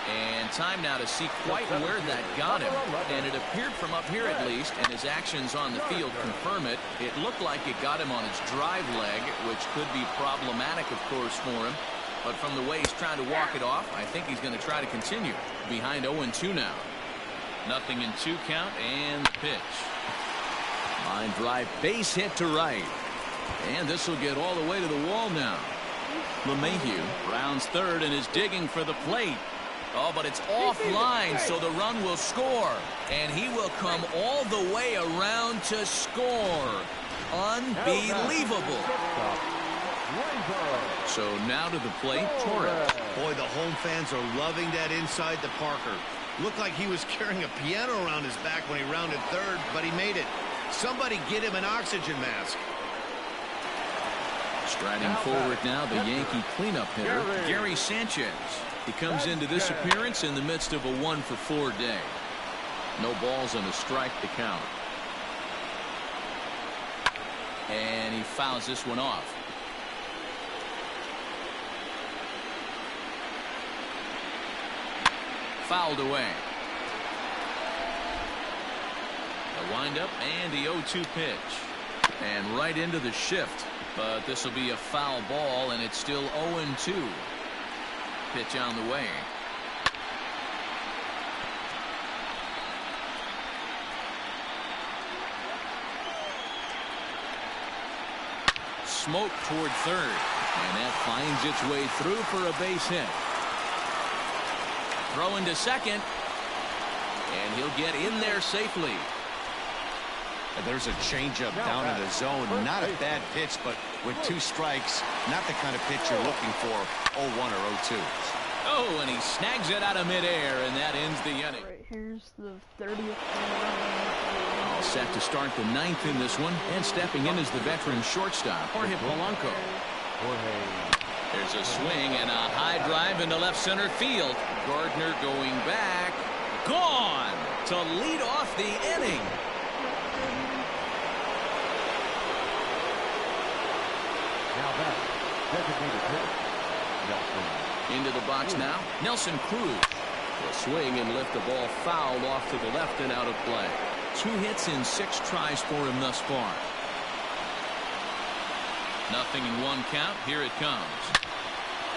And time now to see quite where that got him. And it appeared from up here at least, and his actions on the field confirm it. It looked like it got him on his drive leg, which could be problematic, of course, for him. But from the way he's trying to walk it off, I think he's going to try to continue. Behind 0-2 now. 0-2 count, and the pitch. Line drive, base hit to right. And this will get all the way to the wall now. LeMahieu rounds third and is digging for the plate. Oh, but it's offline, so the run will score. And he will come all the way around to score. Unbelievable. So now to the plate, Torres. Boy, the home fans are loving that inside the Parker. Looked like he was carrying a piano around his back when he rounded third, but he made it. Somebody get him an oxygen mask. Striding forward now, the Yankee cleanup hitter, Gary Sanchez. He comes into this appearance in the midst of a 1-for-4 day. No balls and a strike to count. And he fouls this one off. Fouled away. The windup and the 0-2 pitch. And right into the shift. But this will be a foul ball, and it's still 0-2. Pitch on the way. Smoke toward third. And that finds its way through for a base hit. Throw into second. And he'll get in there safely. There's a changeup down in the zone. Not a bad pitch, but with 2 strikes, not the kind of pitch you're looking for. 0-1 or 0-2. Oh, and he snags it out of midair, and that ends the inning. Right, here's the 30th. All set to start the 9th in this one, and stepping in is the veteran shortstop, Jorge Polanco. There's a swing and a high drive into left center field. Gardner going back. Gone to lead off the inning. Into the box now, Nelson Cruz will swing and lift the ball foul off to the left and out of play. 2 hits in 6 tries for him thus far. Nothing in 1 count. Here it comes.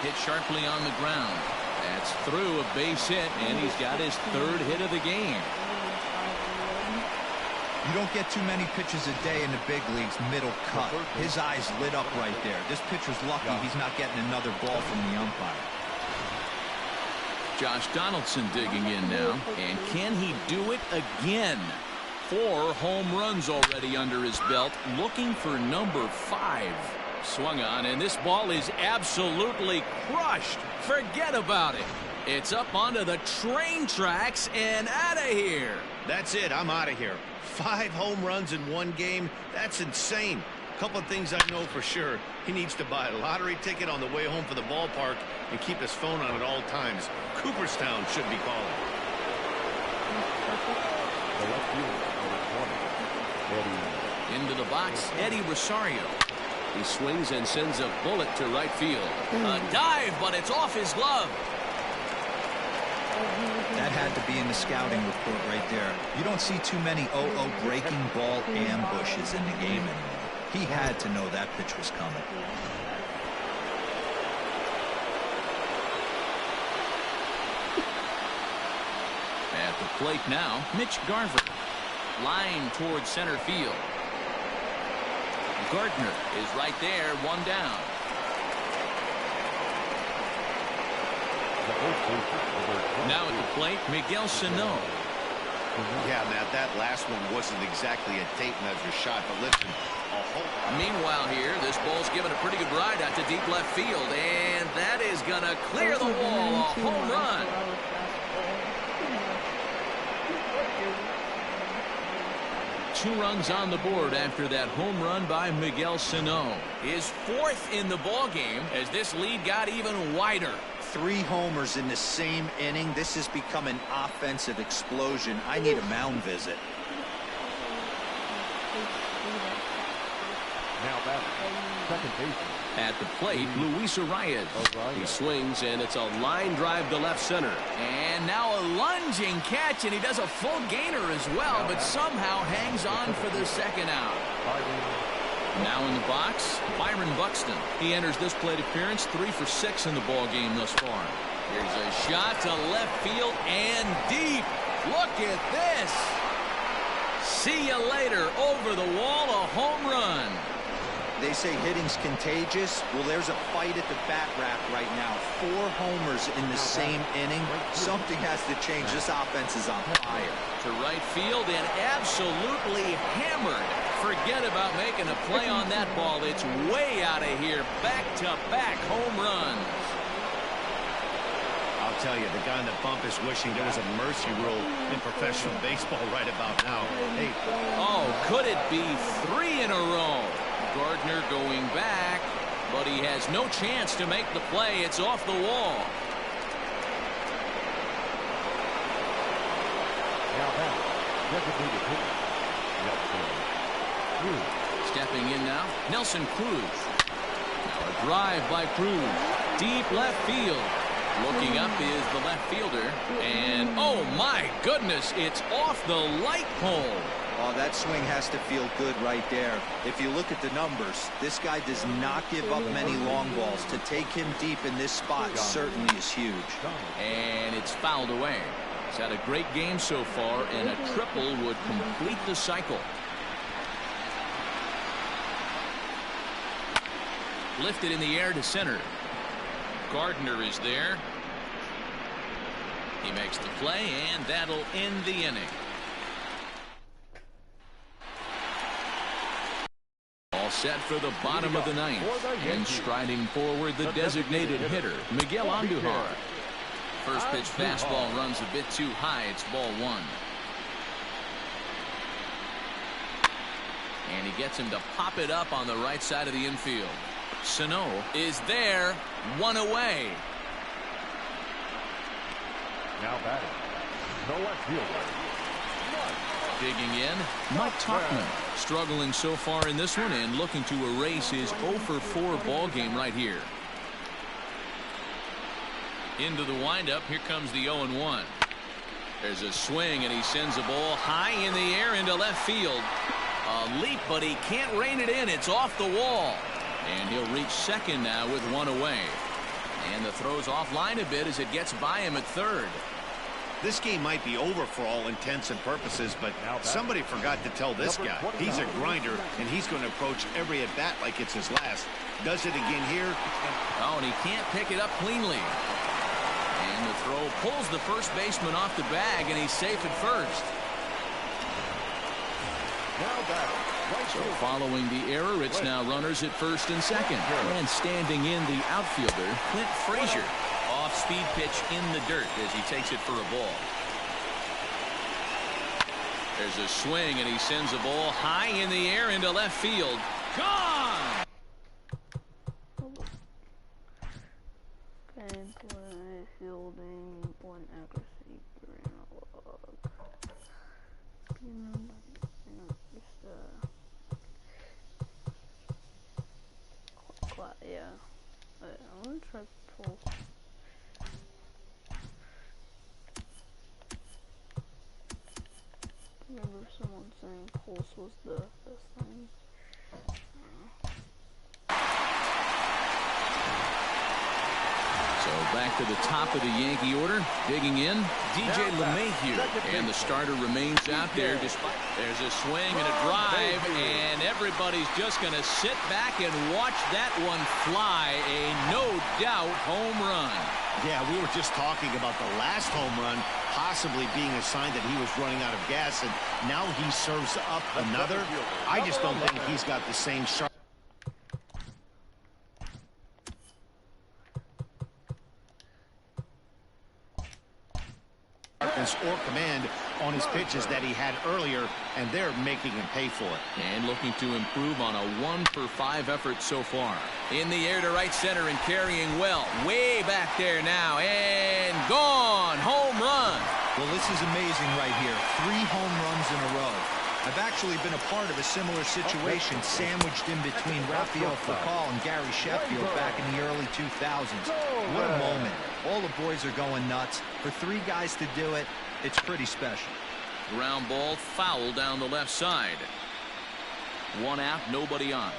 Hit sharply on the ground. That's through, a base hit, and he's got his 3rd hit of the game. You don't get too many pitches a day in the big leagues middle cut. His eyes lit up right there. This pitcher's lucky he's not getting another ball from the umpire. Josh Donaldson digging in now. And can he do it again? 4 home runs already under his belt. Looking for number 5. Swung on, and this ball is absolutely crushed. Forget about it. It's up onto the train tracks and out of here. That's it. I'm out of here. 5 home runs in 1 game. That's insane. A couple of things I know for sure. He needs to buy a lottery ticket on the way home from the ballpark and keep his phone on at all times. Cooperstown should be calling. Into the box, Eddie Rosario. He swings and sends a bullet to right field. A dive, but it's off his glove. That had to be in the scouting report right there. You don't see too many 0-0 breaking ball ambushes in the game anymore. He had to know that pitch was coming. At the plate now, Mitch Garver. Line towards center field. Gardner is right there, 1 down. Now at the plate, Miguel Sano. Yeah, Matt, that last one wasn't exactly a tape measure shot, but listen. Meanwhile here, this ball's given a pretty good ride out to deep left field, and that is going to clear the wall. A home run. Two runs on the board after that home run by Miguel Sano. His 4th in the ballgame as this lead got even wider. 3 homers in the same inning. This has become an offensive explosion. I need a mound visit. Now back, second baseman. At the plate, Luis Arias. He swings, and it's a line drive to left center. And now a lunging catch, and he does a full gainer as well, but somehow hangs on for the 2nd out. Now in the box, Byron Buxton. He enters this plate appearance 3 for 6 in the ball game thus far. Here's a shot to left field and deep. Look at this. See you later. Over the wall, a home run. They say hitting's contagious. Well, there's a fight at the bat rack right now. 4 homers in the same inning. Something has to change. This offense is on fire. To right field and absolutely hammered. Forget about making a play on that ball. It's way out of here. Back-to-back home runs. I'll tell you, the guy on the bump is wishing there was a mercy rule in professional baseball right about now. Hey. Oh, could it be 3 in a row? Gardner going back, but he has no chance to make the play. It's off the wall. Now back, designated hitter. Stepping in now, Nelson Cruz. Now a drive by Cruz. Deep left field. Looking up is the left fielder. And, oh my goodness, it's off the light pole. Oh, that swing has to feel good right there. If you look at the numbers, this guy does not give up many long balls. To take him deep in this spot certainly is huge. And it's fouled away. He's had a great game so far, and a triple would complete the cycle. Lifted in the air to center. Gardner is there. He makes the play, and that'll end the inning. All set for the bottom of the ninth. And striding forward, the designated hitter, Miguel Andujar. First pitch fastball runs a bit too high. It's ball 1. And he gets him to pop it up on the right side of the infield. Sano is there, 1 away. Now batting, the left fielder. Digging in, Mike Tauchman, struggling so far in this one and looking to erase his 0-for-4 ball game right here. Into the windup, here comes the 0-1. There's a swing, and he sends a ball high in the air into left field. A leap, but he can't rein it in. It's off the wall. And he'll reach second now with 1 away. And the throw's offline a bit as it gets by him at third. This game might be over for all intents and purposes, but somebody forgot to tell this guy. He's a grinder, and he's going to approach every at-bat like it's his last. Does it again here. Oh, and he can't pick it up cleanly. And the throw pulls the first baseman off the bag, and he's safe at first. Now batting. So following the error, it's now runners at first and second. And standing in the outfielder, Clint Frazier. Off-speed pitch in the dirt as he takes it for a ball. There's a swing, and he sends a ball high in the air into left field. Gone! Bad play, fielding, 1 accuracy, 3 log. Yeah. I'm gonna try pull. Remember someone saying pulse was the best thing. So back to the top of the Yankee order. Digging in, DJ LeMahieu. And the starter remains out there despite. There's a swing and a drive, and everybody's just going to sit back and watch that one fly. A no-doubt home run. Yeah, we were just talking about the last home run possibly being a sign that he was running out of gas, and now he serves up another. I just don't think he's got the same sharp or command on his pitches that he had earlier, and they're making him pay for it. And looking to improve on a 1-for-5 effort so far. In the air to right center and carrying well. Way back there now, and gone. Home run. Well, this is amazing right here. 3 home runs in a row. I've actually been a part of a similar situation sandwiched in between Rafael Furcal and Gary Sheffield back in the early 2000s. What a moment. All the boys are going nuts. For 3 guys to do it, it's pretty special. Ground ball foul down the left side. 1 out, nobody on.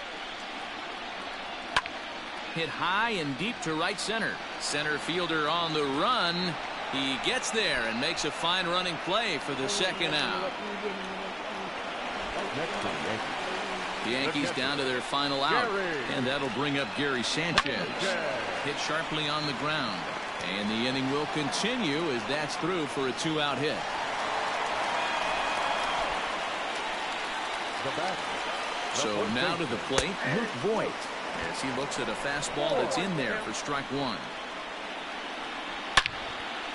Hit high and deep to right center. Center fielder on the run. He gets there and makes a fine running play for the second out. Next to the Yankees, The Yankees down to their final out, and that'll bring up Gary Sanchez. Hit sharply on the ground, and the inning will continue as that's through for a 2-out hit. So now to the plate, Luke Voigt, as he looks at a fastball that's in there for strike one.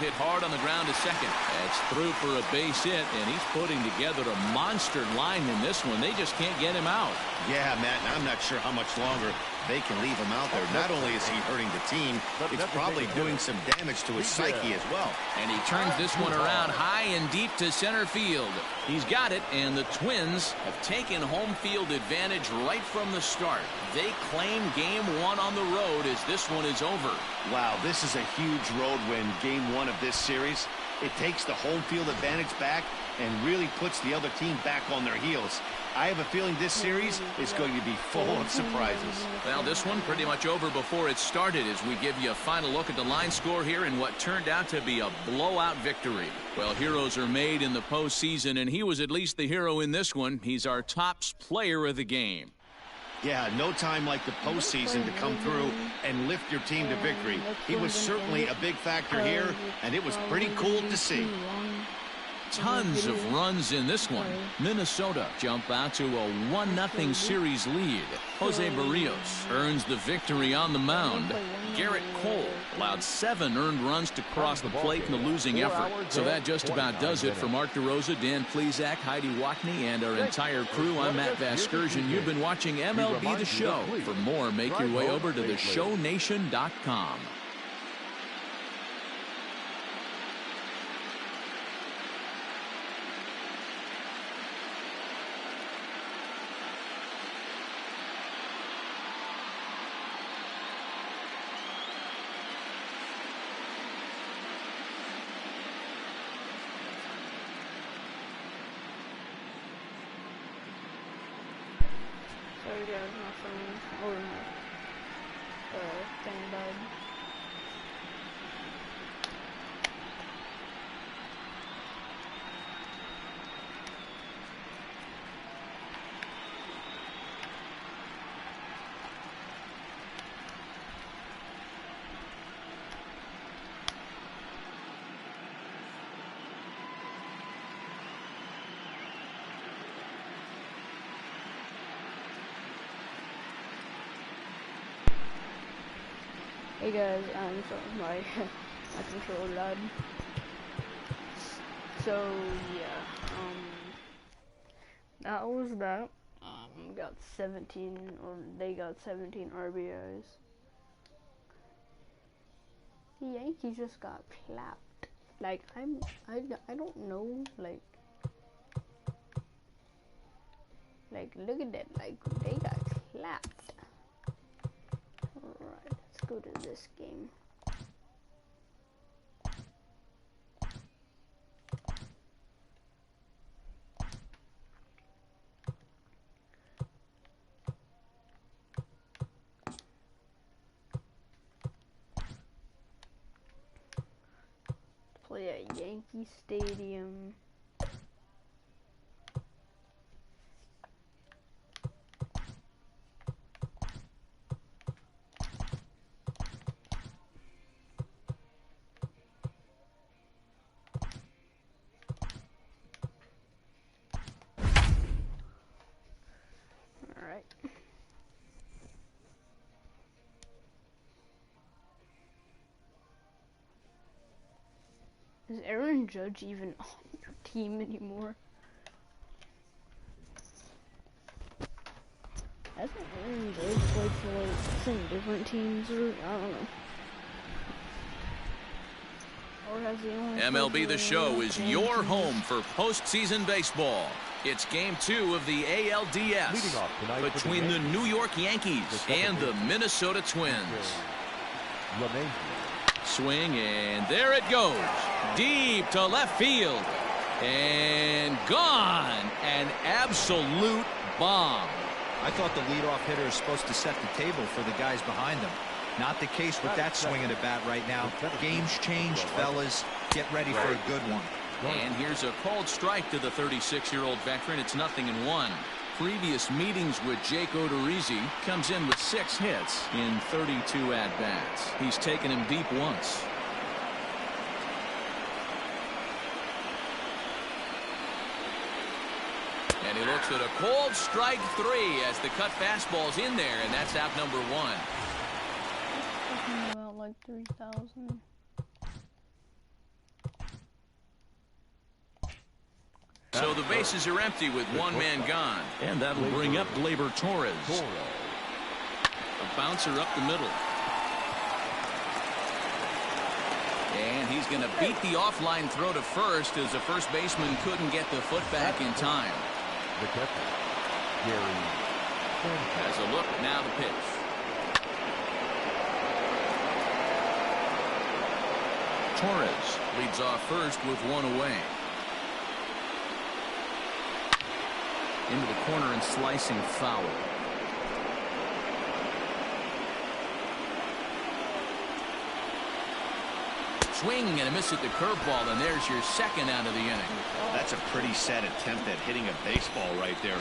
Hit hard on the ground to second. That's through for a base hit, and he's putting together a monster line in this one. They just can't get him out. Yeah, Matt, and I'm not sure how much longer they can leave him out there. Not only is he hurting the team, it's probably doing some damage to his psyche as well. And he turns this one around high and deep to center field. He's got it, and the Twins have taken home field advantage right from the start. They claim game one on the road as this one is over. Wow, this is a huge road win, game one of this series. It takes the home field advantage back and really puts the other team back on their heels. I have a feeling this series is going to be full of surprises. Well, this one pretty much over before it started as we give you a final look at the line score here in what turned out to be a blowout victory. Well, heroes are made in the postseason, and he was at least the hero in this one. He's our top player of the game. Yeah, no time like the postseason to come through and lift your team to victory. He was certainly a big factor here, and it was pretty cool to see. Tons of runs in this one. Minnesota jump out to a 1-0 series lead. Jose Barrios earns the victory on the mound. Garrett Cole allowed 7 earned runs to cross the plate in the losing effort. So that just about does it for Mark DeRosa, Dan Plesac, Heidi Wackney, and our entire crew. I'm Matt Vasgersian. You've been watching MLB The Show. For more, make your way over to theshownation.com. Sorry guys, my phone or my thing died. Hey guys, sorry, my controller died. So yeah, that was that. Got 17, or they got 17 RBIs. The Yankees just got clapped. Like I don't know, like look at that, like they got clapped. Alright, let's go to this game. Play at Yankee Stadium. Alright. Is Aaron Judge even on your team anymore? Hasn't Aaron Judge played for like some different teams, or I don't know. Or has he only MLB The Show is your home for postseason baseball. It's Game 2 of the ALDS between the New York Yankees and the Minnesota Twins. Swing, and there it goes. Deep to left field. And gone. An absolute bomb. I thought the leadoff hitter is supposed to set the table for the guys behind him. Not the case with that swing at a bat right now. Game's changed, fellas. Get ready for a good one. And here's a called strike to the 36-year-old veteran. It's 0-1. previous meetings with Jake Odorizzi, comes in with 6 hits in 32 at-bats. He's taken him deep once. And he looks at a cold strike 3 as the cut fastball's in there, and that's out number 1. Talking about like 3,000. So the bases are empty with 1 man gone, and that'll bring up Gleyber Torres. A bouncer up the middle. And he's going to beat the offline throw to first as the first baseman couldn't get the foot back in time. The catcher, Gary. Has a look, now the pitch. Torres leads off first with 1 away. Into the corner and slicing foul. Swing and a miss at the curveball, and there's your second out of the inning. That's a pretty sad attempt at hitting a baseball right there.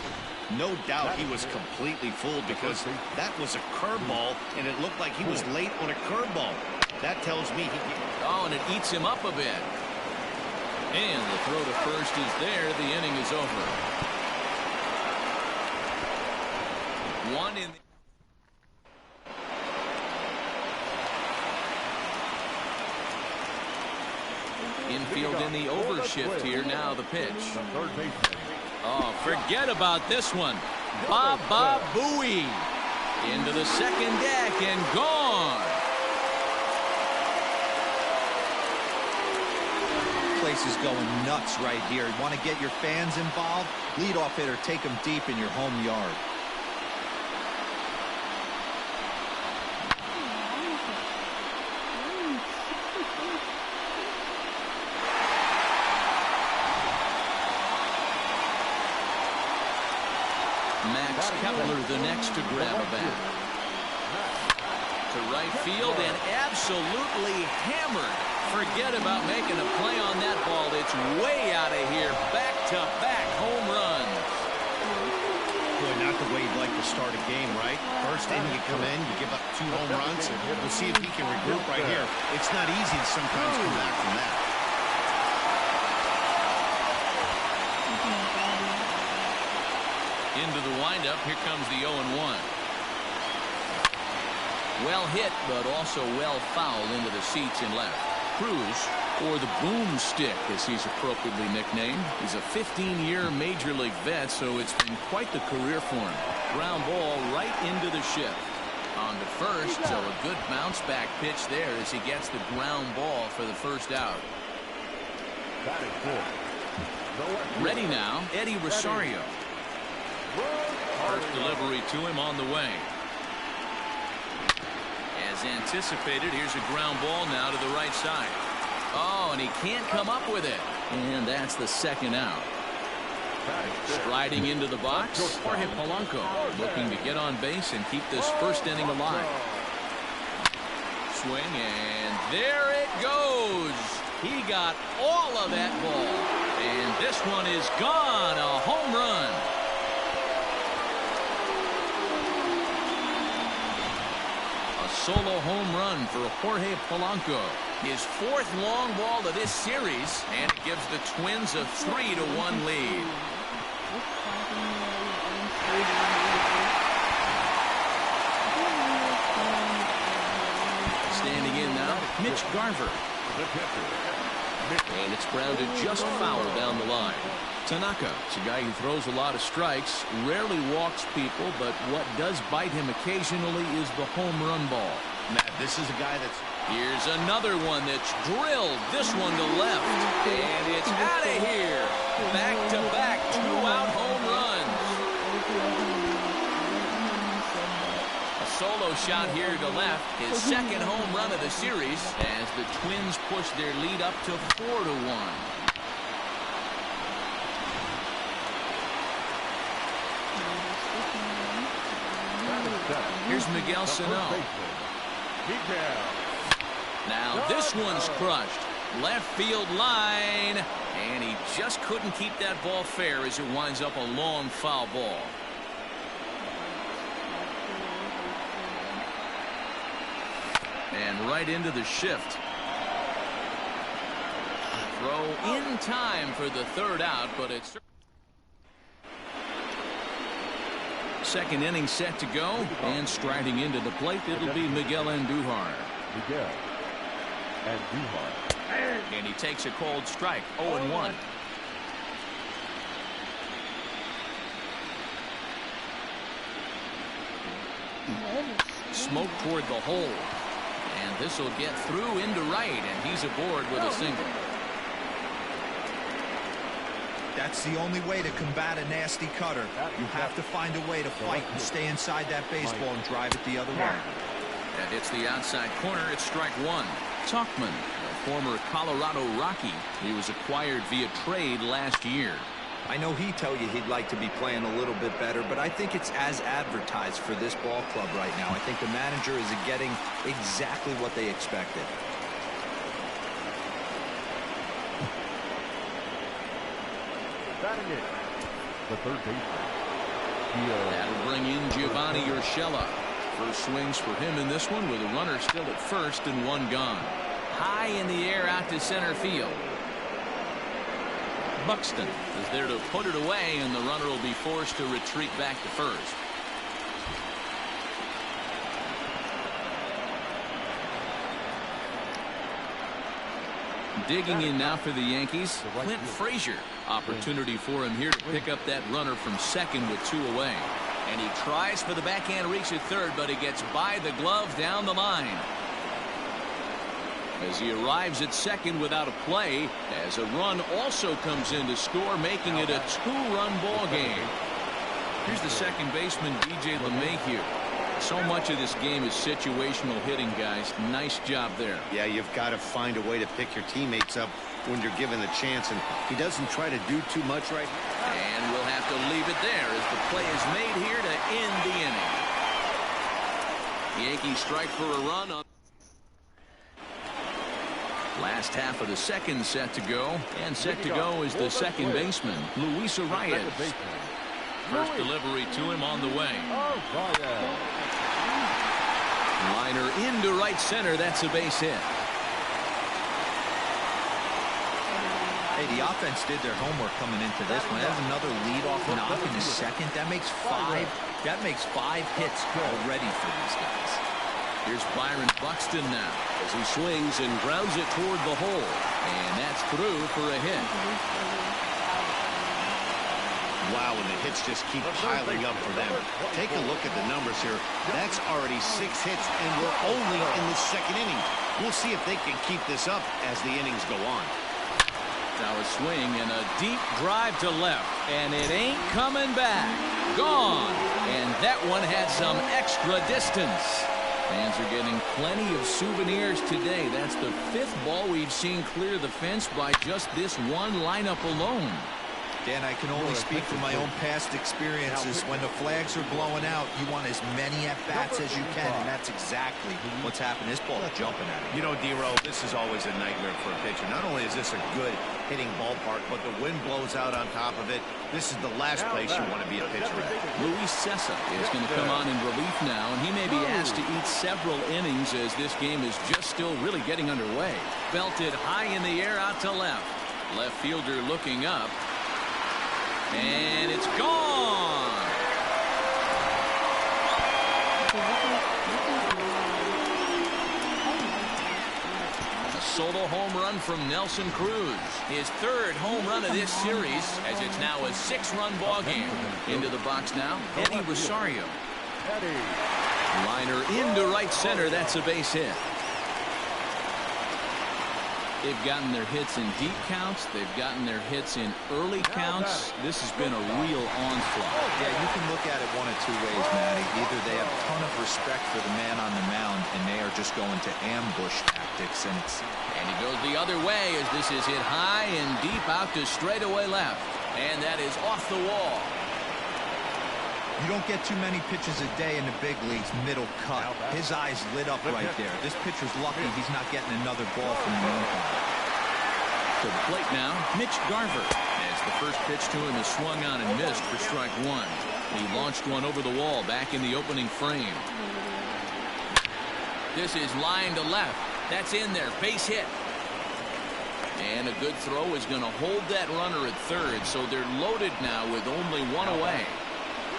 No doubt he was completely fooled because that was a curveball, and it looked like he was late on a curveball. That tells me he... Oh, and it eats him up a bit. And the throw to first is there. The inning is over. 1 in. Infield in the overshift here. Now the pitch. Oh, forget about this one. Baba Booey into the second deck and gone. Place is going nuts right here. You want to get your fans involved? Leadoff hitter, take them deep in your home yard. Max Kepler the next to grab a bat. To right field and absolutely hammered. Forget about making a play on that ball. It's way out of here. Back-to-back home runs. Boy, not the way you'd like to start a game, right? First inning, you come in, you give up 2 home runs. We'll see if he can regroup right here. It's not easy to sometimes come back from that. Into the windup. Here comes the 0-1. Well hit, but also well fouled into the seats in left. Cruz, or the boomstick as he's appropriately nicknamed, is a 15-year major league vet, so it's been quite the career for him. Ground ball right into the shift. On to first, so a good bounce back pitch there as he gets the ground ball for the first out. Ready now, Eddie Rosario. First delivery to him on the way. As anticipated, here's a ground ball now to the right side. Oh, and he can't come up with it. And that's the second out. Striding into the box, Jorge Polanco looking to get on base and keep this first inning alive. Swing, and there it goes. He got all of that ball. And this one is gone. A home run. Solo home run for Jorge Polanco. His 4th long ball of this series, and it gives the Twins a 3-1 lead. Standing in now, Mitch Garver. And it's grounded just foul down the line. Tanaka is a guy who throws a lot of strikes, rarely walks people, but what does bite him occasionally is the home run ball. Matt, this is a guy that's... Here's another one that's drilled. This one to left. And it's out of here. Back-to-back 2-out home runs. A solo shot here to left. His second home run of the series as the Twins push their lead up to 4-1. Here's Miguel Sano. Now this one's crushed. Left field line. And he just couldn't keep that ball fair as it winds up a long foul ball. And right into the shift. Throw in time for the third out, but it's second inning set to go, and striding into the plate, it'll be Miguel Andujar. And he takes a cold strike, 0-1. Smoke toward the hole, and this will get through into right, and he's aboard with a single. That's the only way to combat a nasty cutter. You have to find a way to fight and stay inside that baseball and drive it the other way. That hits the outside corner. It's strike one. Tuchman, a former Colorado Rocky. He was acquired via trade last year. I know he'd tell you he'd like to be playing a little bit better, but I think it's as advertised for this ball club right now. I think the manager is getting exactly what they expected. Batting it, the third baseman. That'll bring in Giovanni Urshela. First swings for him in this one with a runner still at first and one gone. High in the air out to center field. Buxton is there to put it away, and the runner will be forced to retreat back to first. Digging in now for the Yankees, Clint Frazier. Opportunity for him here to pick up that runner from second with two away. And he tries for the backhand reach at third, but he gets by the glove down the line. As he arrives at second without a play, as a run also comes in to score, making it a two-run ball game. Here's the second baseman, DJ LeMahieu. So much of this game is situational hitting, guys. Nice job there. Yeah, you've got to find a way to pick your teammates up when you're given the chance, and he doesn't try to do too much right now. And we'll have to leave it there as the play is made here to end the inning. Yankees strike for a run on last half of the second set to go, and set to go is the second baseman, Luis Arias. First delivery to him on the way. Liner into right center. That's a base hit. Hey, the offense did their homework coming into this one. That's another leadoff knock in the second. That makes five hits already for these guys. Here's Byron Buxton now as he swings and grounds it toward the hole, and that's through for a hit. Wow, and the hits just keep piling up for them. Take a look at the numbers here. That's already 6 hits, and we're only in the second inning. We'll see if they can keep this up as the innings go on. Now a swing and a deep drive to left, and it ain't coming back. Gone, and that one had some extra distance. Fans are getting plenty of souvenirs today. That's the 5th ball we've seen clear the fence by just this one lineup alone. Dan, I can only speak from my own past experiences. When the flags are blowing out, you want as many at-bats as you can, and that's exactly what's happened. This ball is jumping at him. You know, D-Row, this is always a nightmare for a pitcher. Not only is this a good hitting ballpark, but the wind blows out on top of it. This is the last place you want to be a pitcher at. Luis Sessa is going to come on in relief now, and he may be asked to eat several innings as this game is just still really getting underway. Belted high in the air out to left. Left fielder looking up. And it's gone. A solo home run from Nelson Cruz. His 3rd home run of this series, as it's now a 6-run ball game. Into the box now, Eddie Rosario. Liner into right center. That's a base hit. They've gotten their hits in deep counts. They've gotten their hits in early counts. This has been a real onslaught. Yeah, you can look at it one of two ways, Matty. Either they have a ton of respect for the man on the mound, and they are just going to ambush tactics. And he goes the other way as this is hit high and deep out to straightaway left. And that is off the wall. You don't get too many pitches a day in the big leagues, middle cut. His eyes lit up right there. This pitcher's lucky he's not getting another ball from the umpire. To the plate now, Mitch Garver. As the first pitch to him is swung on and missed for strike one. He launched one over the wall back in the opening frame. This is line to left. That's in there. Base hit. And a good throw is going to hold that runner at third, so they're loaded now with only one away.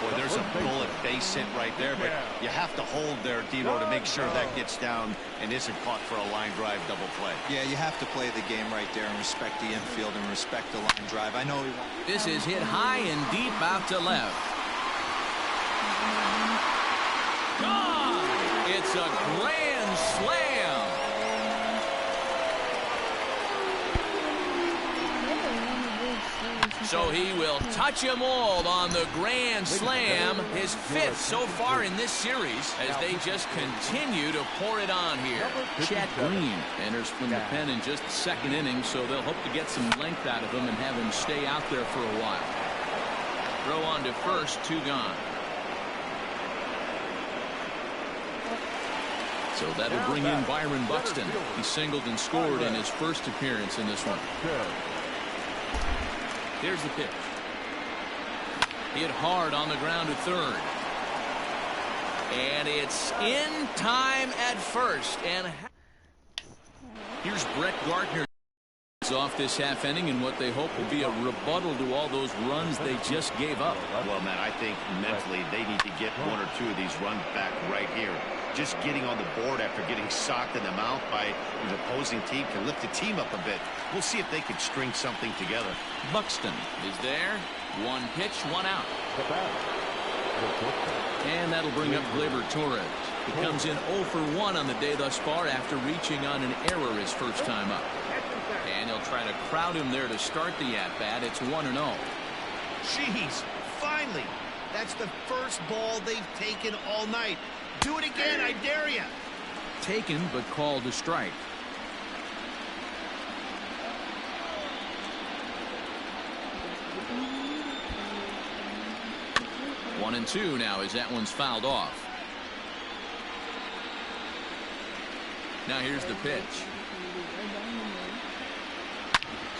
Boy, there's a bullet base hit right there, but you have to hold there, Debo, to make sure that gets down and isn't caught for a line drive double play. Yeah, you have to play the game right there and respect the infield and respect the line drive. I know this is hit high and deep out to left. Gone! It's a grand slam. So he will touch them all on the grand slam, his fifth so far in this series, as they just continue to pour it on here. Chad Green enters from the pen in just the second inning, so they'll hope to get some length out of him and have him stay out there for a while. Throw on to first, 2 gone. So that'll bring in Byron Buxton. He singled and scored in his first appearance in this one. Here's the pitch. Hit hard on the ground to third. And it's in time at first. And here's Brett Gardner off this half inning in what they hope will be a rebuttal to all those runs they just gave up. Well, man, I think mentally they need to get 1 or 2 of these runs back right here. Just getting on the board after getting socked in the mouth by the opposing team can lift the team up a bit. We'll see if they can string something together. Buxton is there. 1 pitch, 1 out. And that'll bring up Gleyber Torres. He comes in 0 for 1 on the day thus far after reaching on an error his first time up. And he'll try to crowd him there to start the at-bat. It's 1-0. Jeez, finally. That's the first ball they've taken all night. Do it again, I dare you. Taken, but called a strike. One and 2 now as that one's fouled off. Now here's the pitch.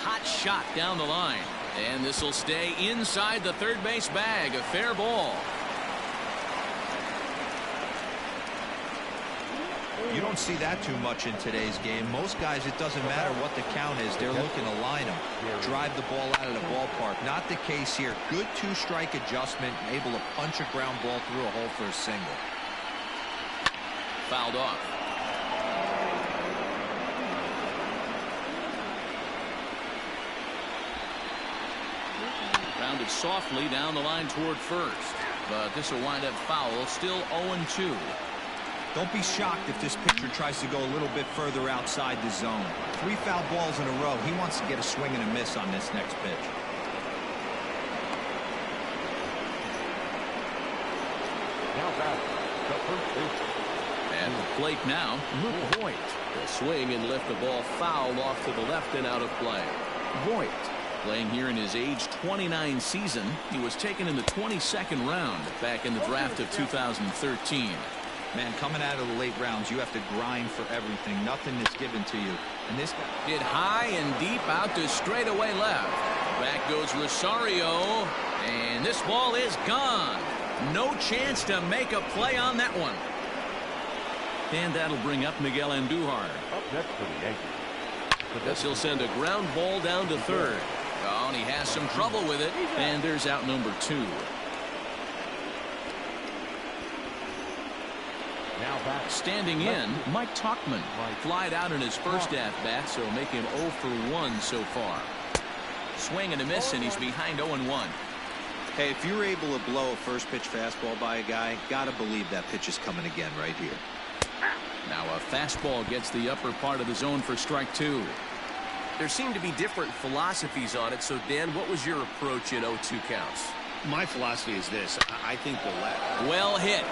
Hot shot down the line. And this will stay inside the third base bag. A fair ball. you don't see that too much in today's game. Most guys, it doesn't matter what the count is. They're looking to line them, drive the ball out of the ballpark. Not the case here. Good two-strike adjustment, able to punch a ground ball through a hole for a single. Fouled off. Rounded softly down the line toward first, but this will wind up foul. Still 0-2. Don't be shocked if this pitcher tries to go a little bit further outside the zone. 3 foul balls in a row. He wants to get a swing and a miss on this next pitch. Now back, the first baseman. At the plate now, Luke Voigt will swing and lift the ball foul off to the left and out of play. Voigt, playing here in his age 29 season, he was taken in the 22nd round back in the draft of 2013. Man, coming out of the late rounds, you have to grind for everything. Nothing is given to you. And this guy hit high and deep out to straightaway left. Back goes Rosario, and this ball is gone. No chance to make a play on that one. And that'll bring up Miguel Andujar. Up next for the Yankees. Guess he'll send a ground ball down to third. Oh, and he has some trouble with it. And there's out number 2. Now back. Standing in, Mike Tauchman flied out in his first at-bat, so making 0 for 1 so far. Swing and a miss, and he's behind 0-1. Hey, if you're able to blow a first pitch fastball by a guy, gotta believe that pitch is coming again right here. Now a fastball gets the upper part of the zone for strike 2. There seem to be different philosophies on it. So, Dan, what was your approach in 0-2 counts? My philosophy is this. I think the left. Well hit.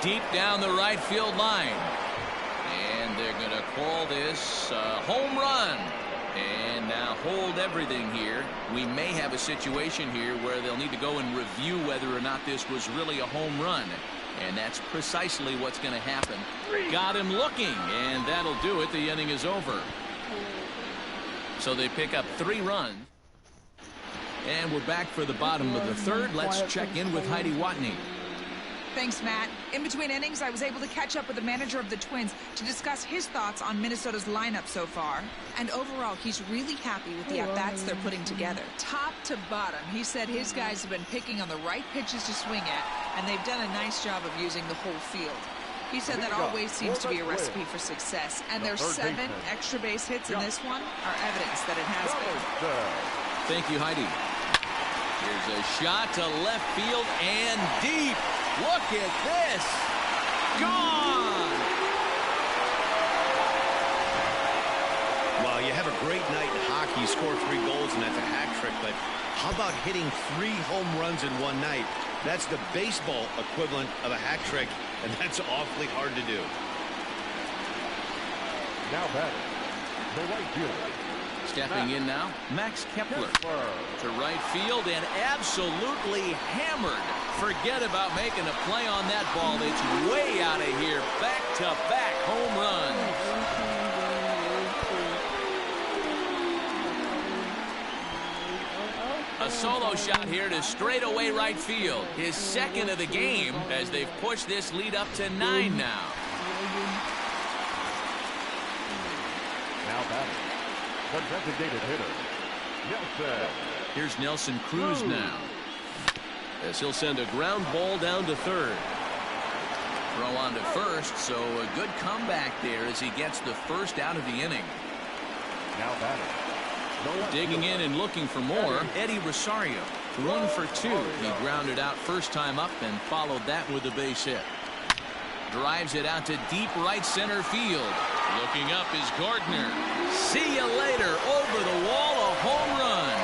Deep down the right field line. And they're going to call this a home run. And now hold everything here. We may have a situation here where they'll need to go and review whether or not this was really a home run. And that's precisely what's going to happen. Got him looking, and that'll do it. The inning is over. So they pick up 3 runs. And we're back for the bottom of the third. Let's check in with Heidi Watney. Thanks, Matt. In between innings, I was able to catch up with the manager of the Twins to discuss his thoughts on Minnesota's lineup so far. And overall, he's really happy with the at-bats they're putting together. Top to bottom, he said his guys have been picking on the right pitches to swing at, and they've done a nice job of using the whole field. He said that always seems to be a recipe for success, and their 7 extra base hits in this one are evidence that it has been. Thank you, Heidi. Here's a shot to left field and deep. Look at this. Gone. Well, you have a great night in hockey. You score 3 goals, and that's a hat trick. But how about hitting 3 home runs in one night? That's the baseball equivalent of a hat trick, and that's awfully hard to do. Now batting, the right fielder. Stepping in now, Max Kepler to right field and absolutely hammered. Forget about making a play on that ball. It's way out of here. Back-to-back home runs. A solo shot here to straightaway right field. His second of the game as they've pushed this lead up to 9 now. Now batting, the designated hitter, Nelson. Here's Nelson Cruz now, as he'll send a ground ball down to third. Throw on to first, so a good comeback there as he gets the first out of the inning. Now batting, digging in and looking for more, Eddie Rosario. 1 for 2. He grounded out first time up and followed that with a base hit. Drives it out to deep right center field. Looking up is Gardner. See you later. Over the wall, a home run.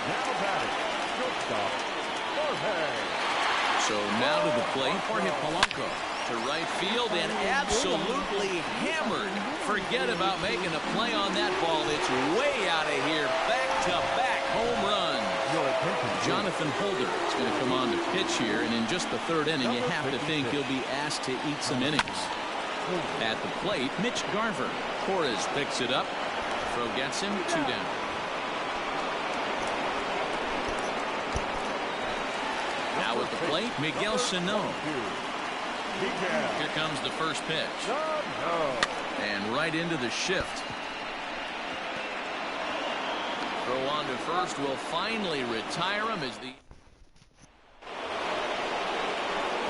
Now batting, shortstop, Jorge. So now to the plate, Jorge Polanco to right field and absolutely hammered. Forget about making a play on that ball. It's way out of here. Back-to-back home runs. Jonathan Holder is going to come on to pitch here, and in just the 3rd inning, you have to think he'll be asked to eat some innings. At the plate, Mitch Garver. Torres picks it up. Throw gets him, 2 down. Now at the plate, Miguel Sano. Here comes the first pitch. And right into the shift. Throw on to first will finally retire him as the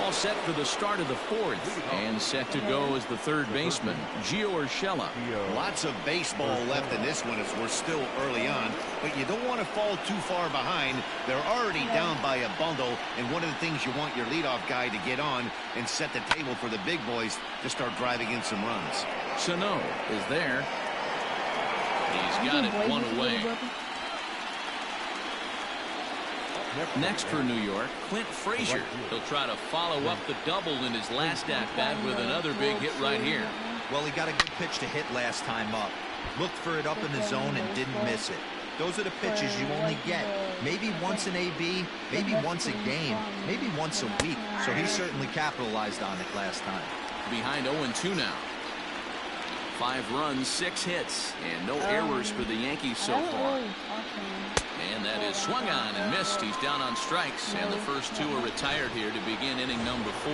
all set for the start of the 4th, and set to go as the 3rd baseman, Gio Urshela. Lots of baseball left in this one as we're still early on, but you don't want to fall too far behind. They're already down by a bundle, and one of the things you want your leadoff guy to get on and set the table for the big boys to start driving in some runs. Sano is there. He's got it 1 away. Next for New York, Clint Frazier. He'll try to follow up the double in his last at-bat with another big hit right here. Well, he got a good pitch to hit last time up. Looked for it up in the zone and didn't miss it. Those are the pitches you only get. Maybe once an AB, maybe once a game, maybe once a week. So he certainly capitalized on it last time. Behind 0-2 now. 5 runs, 6 hits, and no errors for the Yankees so far. And that is swung on and missed. He's down on strikes, and the first 2 are retired here to begin inning number 4.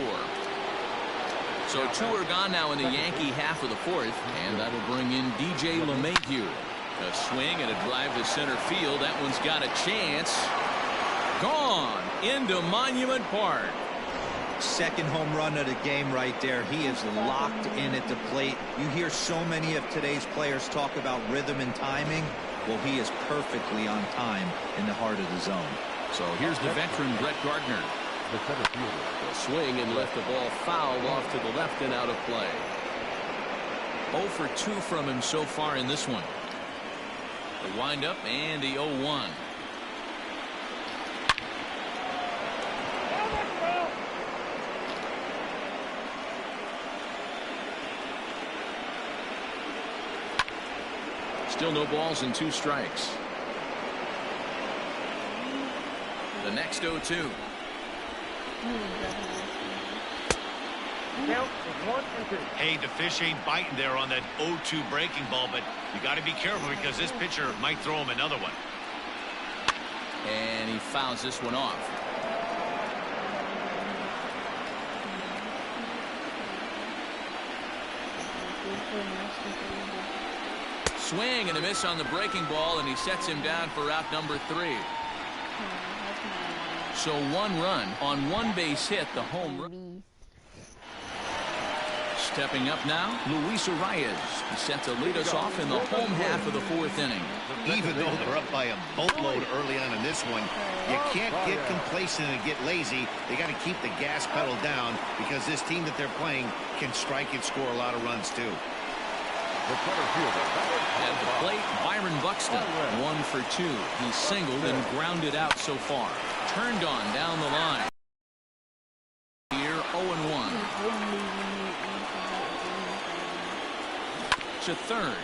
So 2 are gone now in the Yankee half of the 4th, and that'll bring in DJ LeMahieu. A swing and a drive to center field. That one's got a chance. Gone into Monument Park. Second home run of the game right there. He is locked in at the plate. You hear so many of today's players talk about rhythm and timing. Well, he is perfectly on time in the heart of the zone. So here's the veteran Brett Gardner. The swing and left the ball foul off to the left and out of play. 0 for 2 from him so far in this one. The windup and the 0-1. Still no balls and 2 strikes. The next 0-2. Hey, the fish ain't biting there on that 0-2 breaking ball, but you got to be careful because this pitcher might throw him another one. And he fouls this one off. Swing and a miss on the breaking ball, and he sets him down for out number 3. So 1 run on 1 base hit, the home run. Stepping up now, Luis Arias. He set to lead us off in the home half of the 4th inning. Even though they're up by a boatload early on in this one, you can't get complacent and get lazy. They got to keep the gas pedal down because this team that they're playing can strike and score a lot of runs too. At the plate, Byron Buxton, 1 for 2. He's singled and grounded out so far. Turned on down the line. Here, 0-1. To third.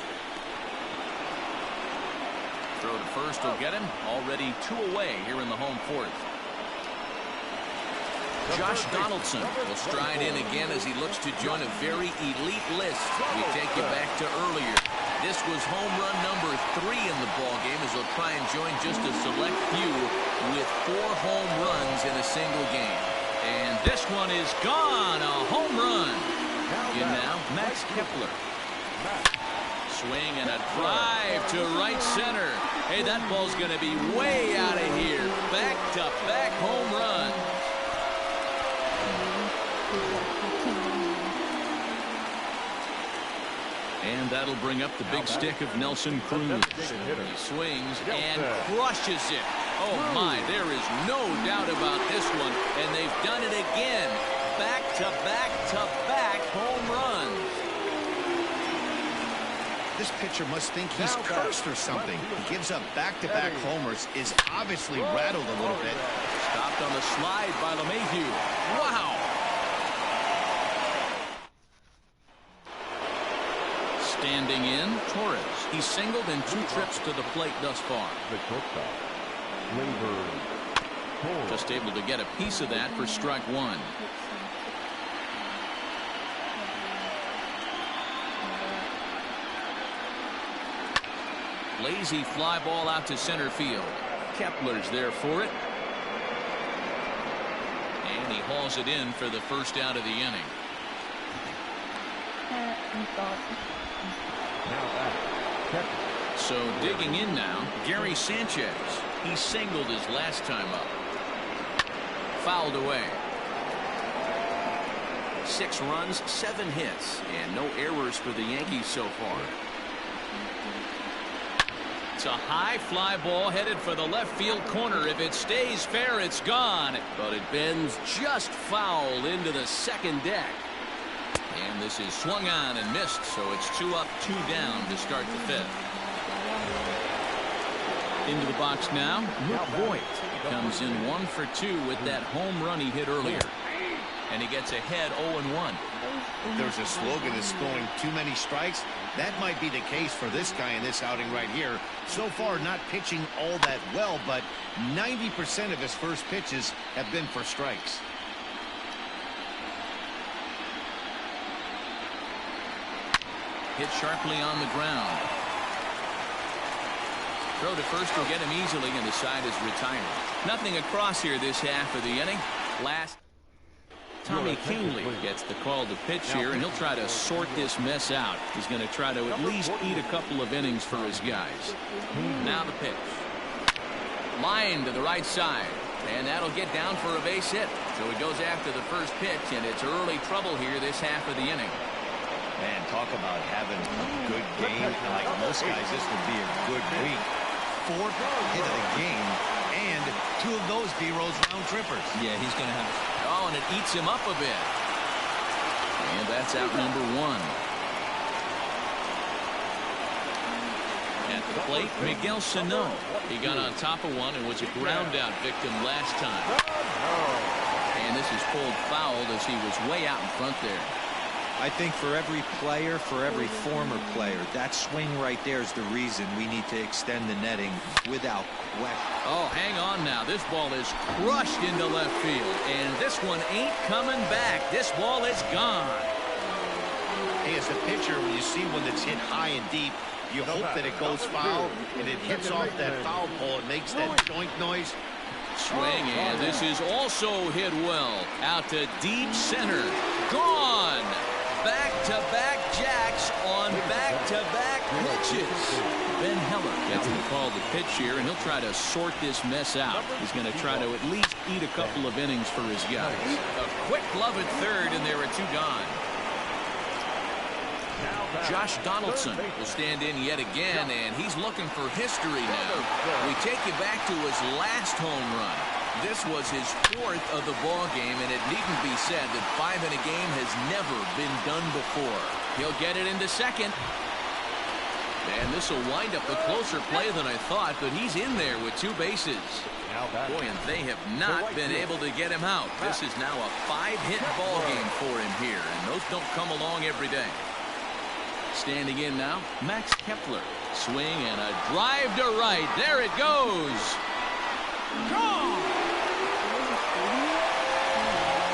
Throw to first will get him. Already 2 away here in the home 4th. Josh Donaldson will stride in again as he looks to join a very elite list. We take you back to earlier. This was home run number 3 in the ball game as he'll try and join just a select few with 4 home runs in a single game. And this one is gone. A home run. In now, Max Kepler. Swing and a drive to right center. Hey, that ball's going to be way out of here. Back-to-back home runs. And that'll bring up the big stick of Nelson Cruz. He swings and crushes it. Oh, my, there is no doubt about this one. And they've done it again. Back-to-back-to-back home runs. This pitcher must think he's cursed or something. He gives up back-to-back homers, is obviously rattled a little bit. Stopped on the slide by LeMahieu. Wow. Standing in, Torres. He's singled in 2 trips to the plate thus far. Just able to get a piece of that for strike 1. Lazy fly ball out to center field. Kepler's there for it. And he hauls it in for the first out of the inning. So digging in now, Gary Sanchez. He singled his last time up. Fouled away. 6 runs, 7 hits, and no errors for the Yankees so far. It's a high fly ball headed for the left field corner. If it stays fair, it's gone. But it bends just foul into the second deck. And this is swung on and missed, so it's 2 up, 2 down to start the 5th. Into the box now, Luke Voigt. He comes in 1 for 2 with that home run he hit earlier. And he gets ahead 0-1. There's a slogan that's throwing too many strikes. That might be the case for this guy in this outing right here. So far, not pitching all that well, but 90% of his first pitches have been for strikes. Hit sharply on the ground. Throw to first will get him easily, and the side is retired. Nothing across here this half of the inning. Last, Tommy Kingley gets the call to pitch here, and he'll try to sort this mess out. He's going to try to at least eat a couple of innings for his guys. Now the pitch. Line to the right side, and that'll get down for a base hit. So he goes after the first pitch, and it's early trouble here this half of the inning. Man, talk about having a good game. Like most guys, this would be a good week. 4th hit of the game, and 2 of those be Rose round trippers. Yeah, he's going to have. Oh, and it eats him up a bit. And that's out number 1. At the plate, Miguel Sano. He got on top of one and was a ground out victim last time. And this is pulled fouled as he was way out in front there. I think for every player, for every former player, that swing right there is the reason we need to extend the netting without question. Oh, hang on now. This ball is crushed into left field, and this one ain't coming back. This ball is gone. Hey, as a pitcher, when you see one that's hit high and deep, You hope that it goes foul, and it hits off that foul pole. It makes that joint noise. Swing, and this is also hit well. Out to deep center. Gone. Back-to-back jacks on back-to-back pitches. Ben Heller gets the call to pitch here, and he'll try to sort this mess out. He's going to try to at least eat a couple of innings for his guys. A quick glove at third, and there are two gone. Josh Donaldson will stand in yet again, and he's looking for history now. We take you back to his last home run. This was his fourth of the ball game, and it needn't be said that 5 in a game has never been done before. He'll get it into second. And this will wind up a closer play than I thought, but he's in there with 2 bases. Boy, and they have not been able to get him out. This is now a 5-hit ball game for him here, and those don't come along every day. Standing in now, Max Kepler. Swing and a drive to right. There it goes. Gone!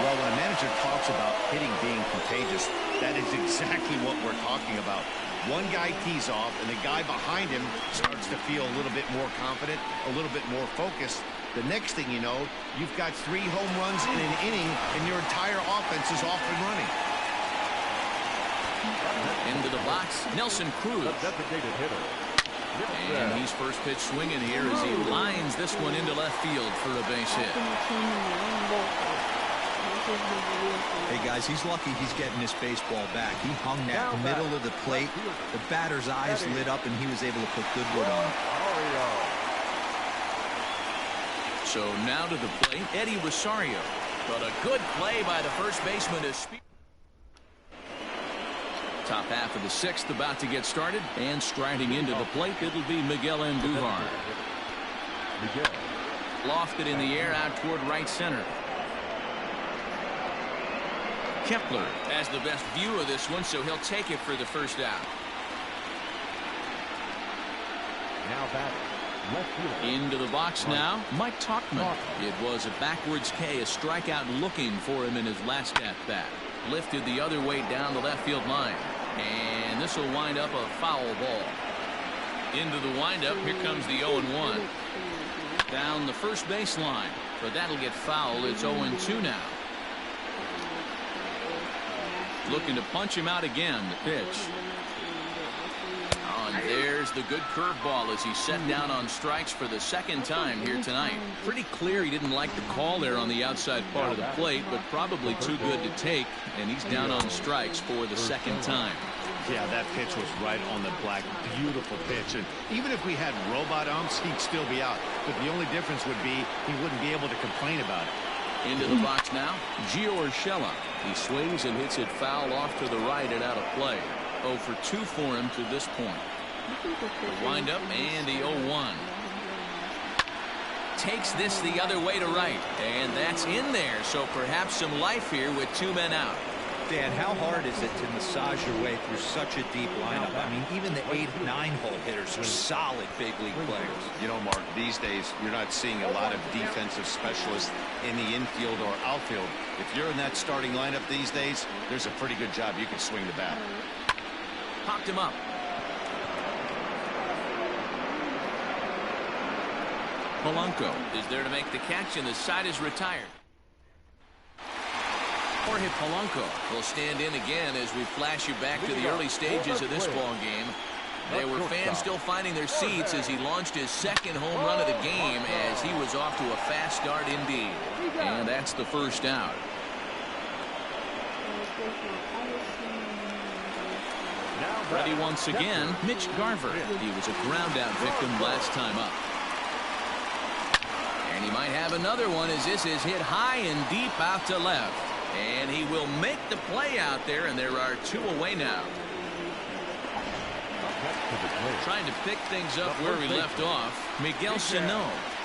Well, when a manager talks about hitting being contagious, that is exactly what we're talking about. One guy tees off, and the guy behind him starts to feel a little bit more confident, a little bit more focused. The next thing you know, you've got 3 home runs in an inning, and your entire offense is off and running. Into the box, Nelson Cruz. And he's first pitch swinging here as he lines this one into left field for a base hit. Hey, guys, he's lucky he's getting this baseball back. He hung that middle of the plate. The batter's eyes lit up, and he was able to put good wood on it. So now to the plate, Eddie Rosario. But a good play by the first baseman to speed. Top half of the 6th about to get started, and striding into the plate, it'll be Miguel Andujar. Lofted in the air out toward right center. Kepler has the best view of this one, so he'll take it for the first out. Now batting, left fielder. Into the box now, Mike Tauchman. It was a backwards K, a strikeout looking for him in his last at-bat. Lifted the other way down the left field line. And this will wind up a foul ball. Into the windup, here comes the 0-1. Down the first baseline, but that'll get fouled. It's 0-2 now. Looking to punch him out again, the pitch. Oh, and there's the good curveball as he's set down on strikes for the 2nd time here tonight. Pretty clear he didn't like the call there on the outside part of the plate, but probably too good to take, and he's down on strikes for the 2nd time. Yeah, that pitch was right on the black. Beautiful pitch. And even if we had robot umps, he'd still be out. But the only difference would be he wouldn't be able to complain about it. Into the box now, Gio Urshela. He swings and hits it foul off to the right and out of play. 0 for 2 for him to this point. The windup and the 0-1. Takes this the other way to right, and that's in there, so perhaps some life here with 2 men out. Dan, how hard is it to massage your way through such a deep lineup? I mean, even the 8-9 hole hitters are solid big league players. You know, Mark, these days you're not seeing a lot of defensive specialists in the infield or outfield. If you're in that starting lineup these days, there's a pretty good job you can swing the bat. Popped him up. Polanco is there to make the catch, and the side is retired. Jorge Polanco will stand in again as we flash you back to the early stages of this ball game. There were fans still finding their seats as he launched his 2nd home run of the game as he was off to a fast start indeed. And that's the first out. Ready once again, Mitch Garver. He was a ground out victim last time up. And he might have another one as this is hit high and deep out to left. And he will make the play out there, and there are 2 away now. Trying to pick things up where we left off, Miguel Sano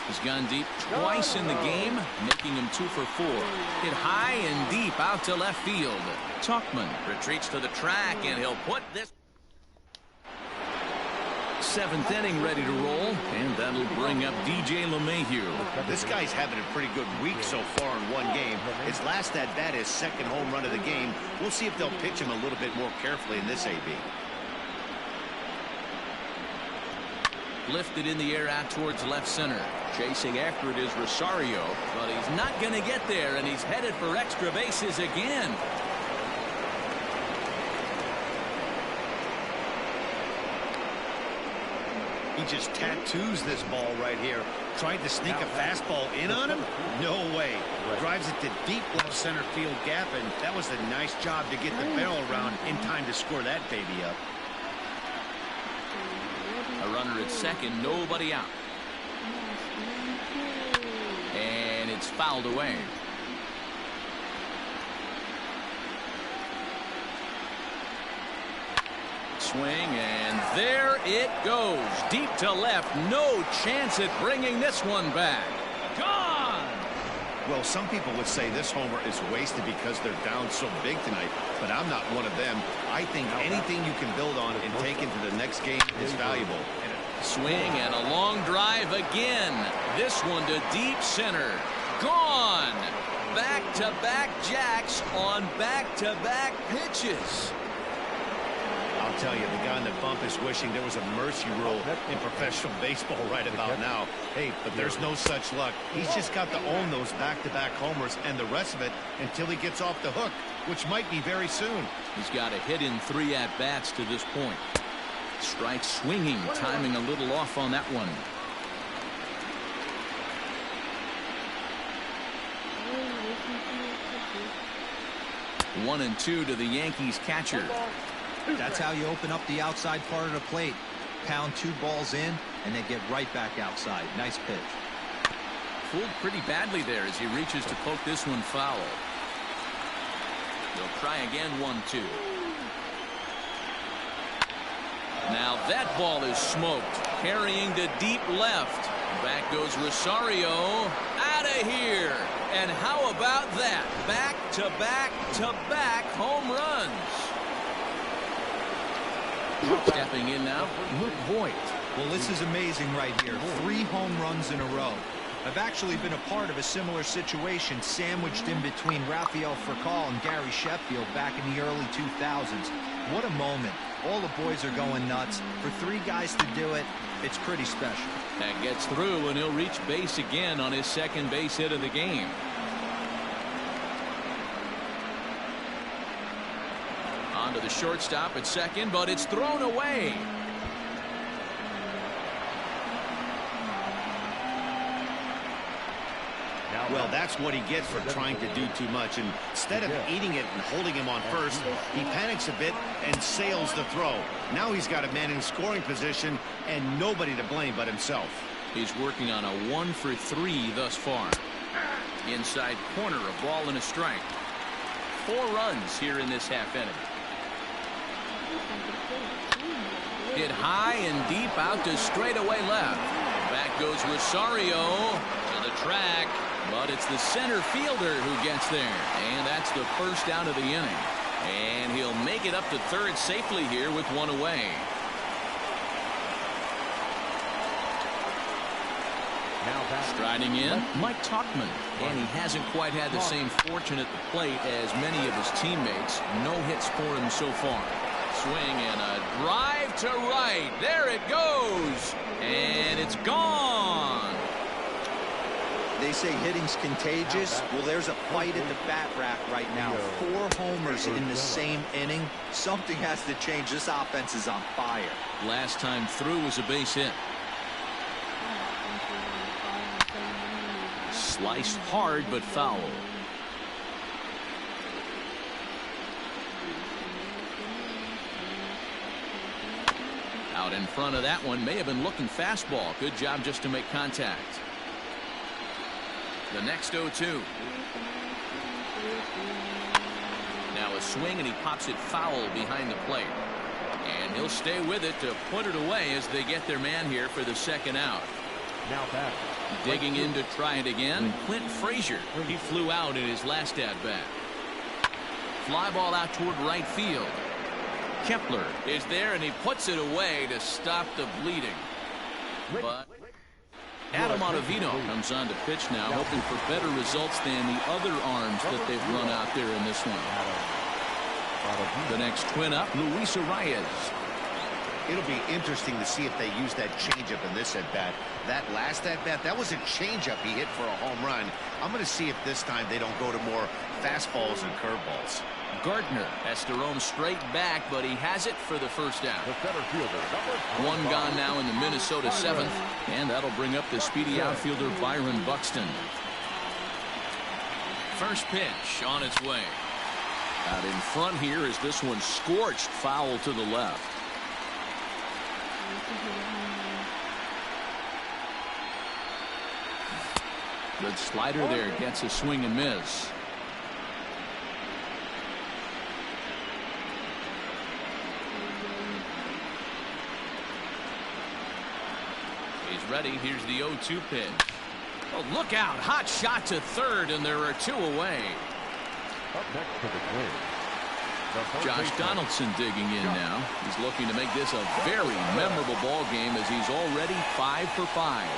has gone deep twice in the game, making him 2 for 4. Hit high and deep out to left field. Tauchman retreats to the track, and he'll put this 7th inning ready to roll, and that'll bring up DJ LeMahieu. This guy's having a pretty good week so far in one game. His last at-bat is 2nd home run of the game. We'll see if they'll pitch him a little bit more carefully in this AB. lifted in the air out towards left center. Chasing after it is Rosario, but he's not going to get there, and he's headed for extra bases again. He just tattoos this ball right here. Tried to sneak a fastball in on him? No way. Drives it to deep left center field gap, and that was a nice job to get the barrel around in time to score that baby up. A runner at second, nobody out. And it's fouled away. Swing, and there it goes. Deep to left. No chance at bringing this one back. Gone! Well, some people would say this homer is wasted because they're down so big tonight, but I'm not one of them. I think anything you can build on and take into the next game is valuable. Swing and a long drive again. This one to deep center. Gone! Back-to-back jacks on back-to-back pitches. I'll tell you, the guy in the bump is wishing there was a mercy rule in professional baseball right about now. Hey, but there's no such luck. He's just got to own those back-to-back homers and the rest of it until he gets off the hook, which might be very soon. He's got a hit in 3 at-bats to this point. Strike swinging, timing a little off on that one. 1-2 to the Yankees catcher. That's how you open up the outside part of the plate. Pound 2 balls in, and then get right back outside. Nice pitch. Fooled pretty badly there as he reaches to poke this one foul. He'll try again. 1-2. Now that ball is smoked. Carrying to deep left. Back goes Rosario. Out of here. And how about that? Back-to-back-to-back home runs. Stepping in now, Luke Voigt. Well, this is amazing right here. 3 home runs in a row. I've actually been a part of a similar situation sandwiched in between Rafael Furcal and Gary Sheffield back in the early 2000s. What a moment. All the boys are going nuts. For 3 guys to do it, it's pretty special. That gets through, and he'll reach base again on his second base hit of the game. On to the shortstop at second, but it's thrown away. Well, that's what he gets for trying to do too much. And instead of eating it and holding him on first, he panics a bit and sails the throw. Now he's got a man in scoring position and nobody to blame but himself. He's working on a 1 for 3 thus far. Inside corner, a ball and a strike. 4 runs here in this half inning. Hit high and deep out to straightaway left. Back goes Rosario to the track, but it's the center fielder who gets there, and that's the first out of the inning. And he'll make it up to third safely here with 1 away. Striding in, Mike Tauchman, and he hasn't quite had the same fortune at the plate as many of his teammates. No hits for him so far. Swing and a drive to right. There it goes, and it's gone. They say hitting's contagious. Well, there's a fight at the bat rack right now. 4 homers in the same inning. Something has to change. This offense is on fire. Last time through was a base hit. Sliced hard but foul. Out in front of that one, may have been looking fastball. Good job just to make contact. The next 0-2. Now a swing, and he pops it foul behind the plate. And he'll stay with it to put it away as they get their man here for the second out. Now back. Digging in to try it again, Clint Frazier. He flew out in his last at-bat. Fly ball out toward right field. Kepler is there, and he puts it away to stop the bleeding. But Adam Ottavino comes on to pitch now, hoping for better results than the other arms that they've run out there in this one. The next twin up, Luis Arias. It'll be interesting to see if they use that changeup in this at-bat. That last at-bat, that was a changeup he hit for a home run. I'm going to see if this time they don't go to more fastballs and curveballs. Gardner has to roam straight back, but he has it for the first out. One gone now in the Minnesota 7th, and that'll bring up the speedy outfielder Byron Buxton. First pitch on its way. Out in front here is this one scorched foul to the left. Good slider there, gets a swing and miss. He's ready. Here's the 0-2 pitch. Oh, look out. Hot shot to third, and there are two away. Up next for the Twins, Josh Donaldson digging in now. He's looking to make this a very memorable ball game as he's already 5 for 5.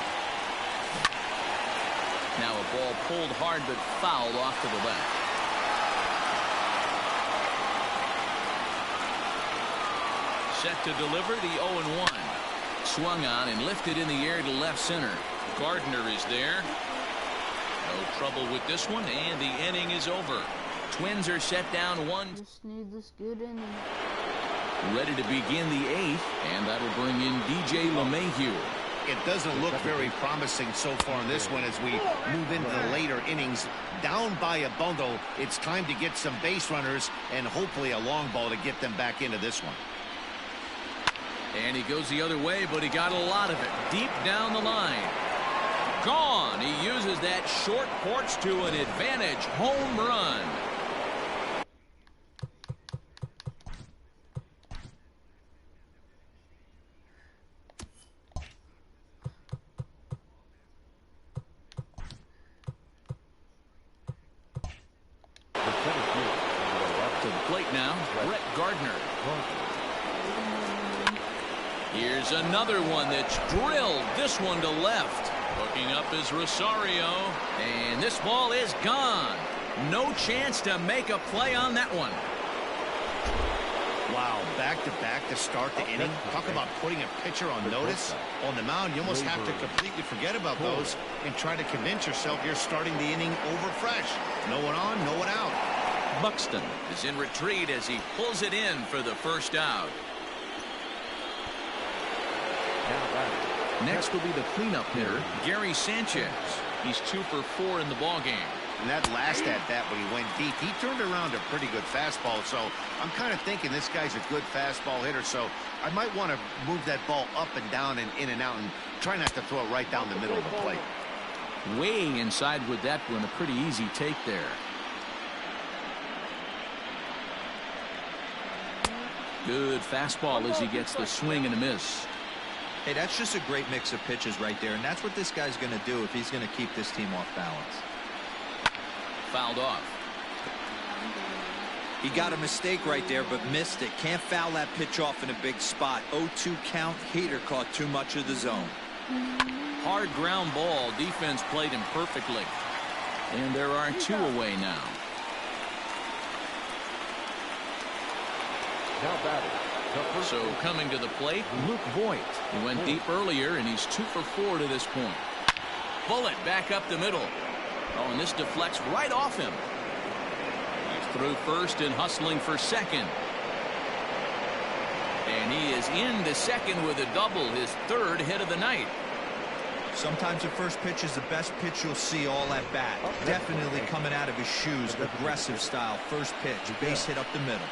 Now a ball pulled hard but fouled off to the left. Set to deliver the 0-1. Swung on and lifted in the air to left center. Gardner is there. No trouble with this one, and the inning is over. Twins are set down 1. Just need this good inning. Ready to begin the 8th, and that'll bring in DJ LeMahieu. It doesn't look very promising so far in this one as we move into the later innings. Down by a bundle, it's time to get some base runners and hopefully a long ball to get them back into this one. And he goes the other way, but he got a lot of it deep down the line. Gone. He uses that short porch to an advantage home run. To the plate now, Brett Gardner. Here's another one that's drilled. This one to left. Hooking up is Rosario. And this ball is gone. No chance to make a play on that one. Wow, back-to-back to start the inning. Talk about putting a pitcher on notice. On the mound, you almost have to completely forget about those and try to convince yourself you're starting the inning over fresh. No one on, no one out. Buxton is in retreat as he pulls it in for the first out. Next will be the cleanup hitter, Gary Sanchez. He's 2 for 4 in the ballgame. And that last at-bat when he went deep, he turned around a pretty good fastball. So I'm kind of thinking this guy's a good fastball hitter. So I might want to move that ball up and down and in and out and try not to throw it right down the middle of the plate. Way inside with that one, a pretty easy take there. Good fastball as he gets the swing and a miss. Hey, that's just a great mix of pitches right there, and that's what this guy's going to do if he's going to keep this team off balance. Fouled off. He got a mistake right there, but missed it. Can't foul that pitch off in a big spot. 0-2 count. Hader caught too much of the zone. Hard ground ball. Defense played him perfectly. And there are 2 away now. now batting. So coming to the plate, Luke Voigt. He went deep earlier, and he's 2 for 4 to this point. Bullet back up the middle. Oh, and this deflects right off him. He's through first and hustling for second. And he is into second with a double, his 3rd hit of the night. Sometimes the first pitch is the best pitch you'll see all at bat. Definitely coming out of his shoes, aggressive style. First pitch, base hit up the middle.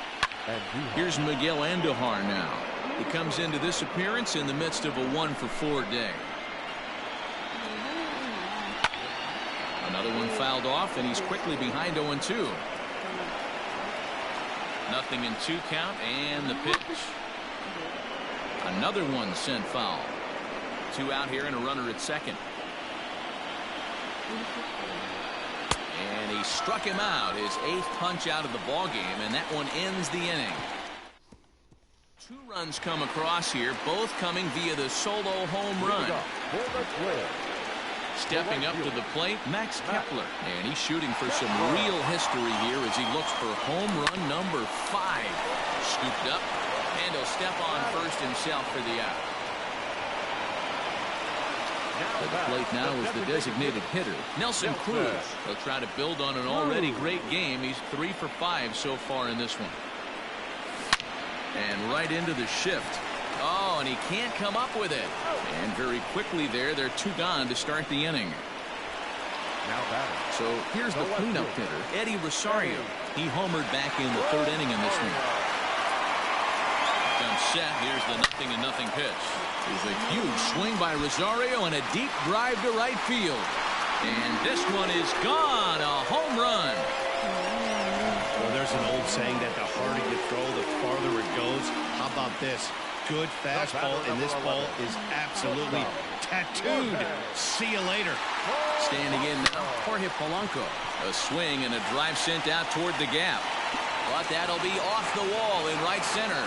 Here's Miguel Andujar now. He comes into this appearance in the midst of a 1 for 4 day. Another one fouled off, and he's quickly behind 0-2. Nothing in 2 count, and the pitch. Another one sent foul. 2 out here and a runner at second. And he struck him out, his 8th punch out of the ball game, and that one ends the inning. 2 runs come across here, both coming via the solo home run. Stepping up to the plate, Max Kepler. And he's shooting for some real history here as he looks for home run number 5. Scooped up, and he'll step on first himself for the out. At the plate now is the designated hitter, Nelson Cruz. He'll try to build on an already great game. He's 3 for 5 so far in this one. And right into the shift. Oh, and he can't come up with it. And very quickly there, they're 2 gone to start the inning. So here's the cleanup hitter, Eddie Rosario. He homered back in the 3rd inning in this one. Comes set. Here's the 0-0 pitch. There's a huge swing by Rosario and a deep drive to right field. And this one is gone. A home run. Well, there's an old saying that the harder you throw, the farther it goes. How about this? Good fastball, and this ball is absolutely tattooed. See you later. Standing in now, Jorge Polanco. A swing and a drive sent out toward the gap. But that'll be off the wall in right center.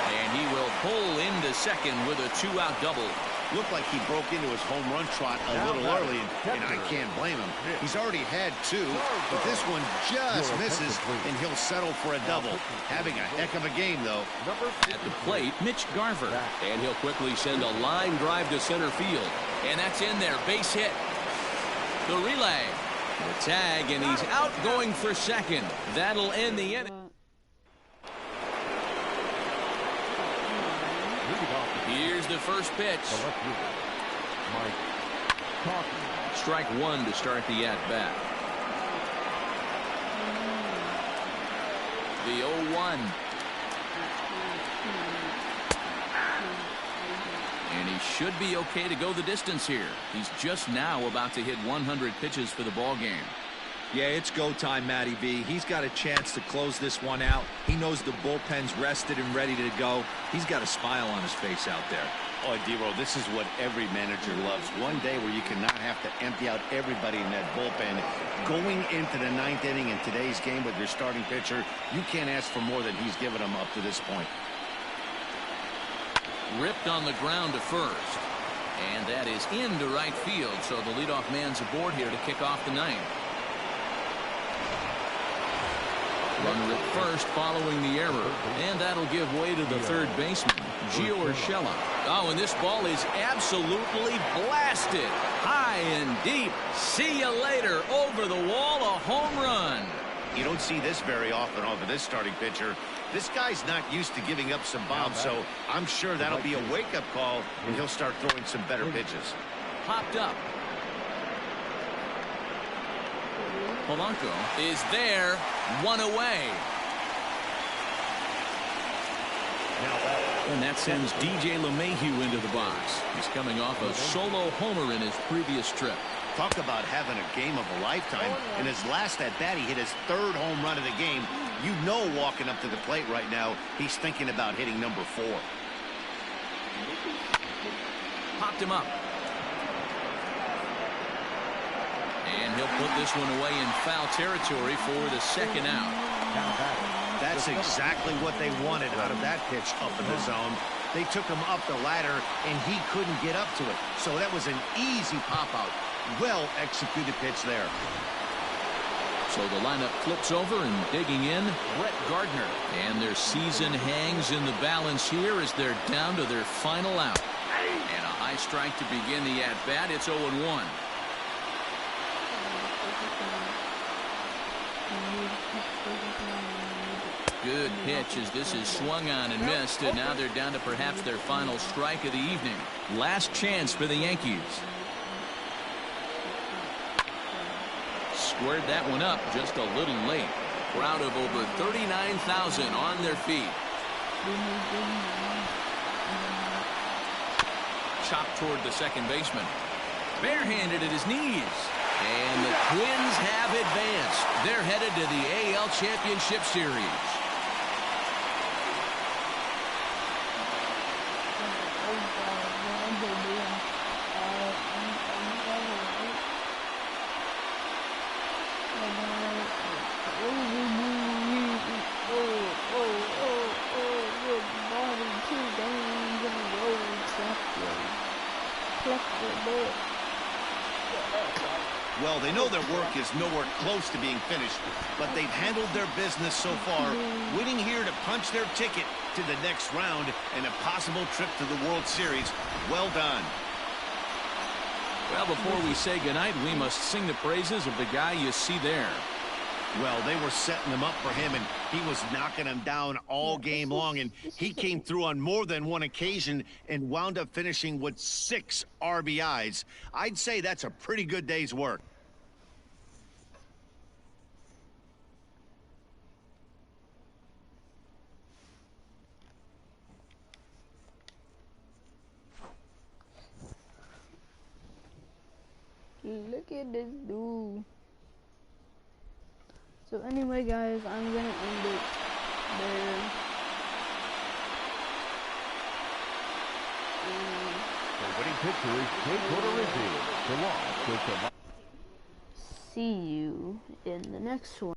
And he will pull into second with a 2-out double. Looked like he broke into his home run trot a little early, and I can't blame him. He's already had 2, but this one just misses, and he'll settle for a double. Having a heck of a game, though. At the plate, Mitch Garver. And he'll quickly send a line drive to center field. And that's in there. Base hit. The relay. The tag, and he's out going for second. That'll end the inning. Here's the first pitch. Strike 1 to start the at-bat. The 0-1. And he should be okay to go the distance here. He's just now about to hit 100 pitches for the ball game. Yeah, it's go time, Matty V. He's got a chance to close this one out. He knows the bullpen's rested and ready to go. He's got a smile on his face out there. Oh, D-Roll, this is what every manager loves. One day where you cannot have to empty out everybody in that bullpen. Going into the 9th inning in today's game with your starting pitcher, you can't ask for more than he's given them up to this point. Ripped on the ground to first. And that is into right field, so the leadoff man's aboard here to kick off the 9th. Runner at first following the error, and that'll give way to the 3rd baseman, Gio Urshela. Oh, and this ball is absolutely blasted. High and deep. See you later. Over the wall, a home run. You don't see this very often off of this starting pitcher. This guy's not used to giving up some bombs, so I'm sure that'll be a wake-up call, and he'll start throwing some better pitches. Popped up. Polanco is there, 1 away. And that sends DJ LeMahieu into the box. He's coming off a solo homer in his previous trip. Talk about having a game of a lifetime. In his last at-bat, he hit his 3rd home run of the game. You know, walking up to the plate right now, he's thinking about hitting number 4. Popped him up. And he'll put this one away in foul territory for the 2nd out. That's exactly what they wanted out of that pitch up in the zone. They took him up the ladder, and he couldn't get up to it. So that was an easy pop-out. Well-executed pitch there. So the lineup flips over, and digging in, Brett Gardner. And their season hangs in the balance here as they're down to their final out. And a high strike to begin the at-bat. It's 0-1. Good pitch as this is swung on and missed, and now they're down to perhaps their final strike of the evening. Last chance for the Yankees. Squared that one up just a little late. Crowd of over 39,000 on their feet. Chopped toward the 2nd baseman. Barehanded at his knees. And the Twins have advanced. They're headed to the AL Championship Series. they know their work is nowhere close to being finished, but they've handled their business so far, winning here to punch their ticket to the next round and a possible trip to the World Series. Well done. Well, before we say goodnight, we must sing the praises of the guy you see there. Well, they were setting him up for him, and he was knocking him down all game long, and he came through on more than one occasion and wound up finishing with 6 RBIs. I'd say that's a pretty good day's work. Look at this dude. So anyway, guys, I'm gonna end it there. The winning pitcher is Jake Odorizzi. The loss is the... See you in the next one.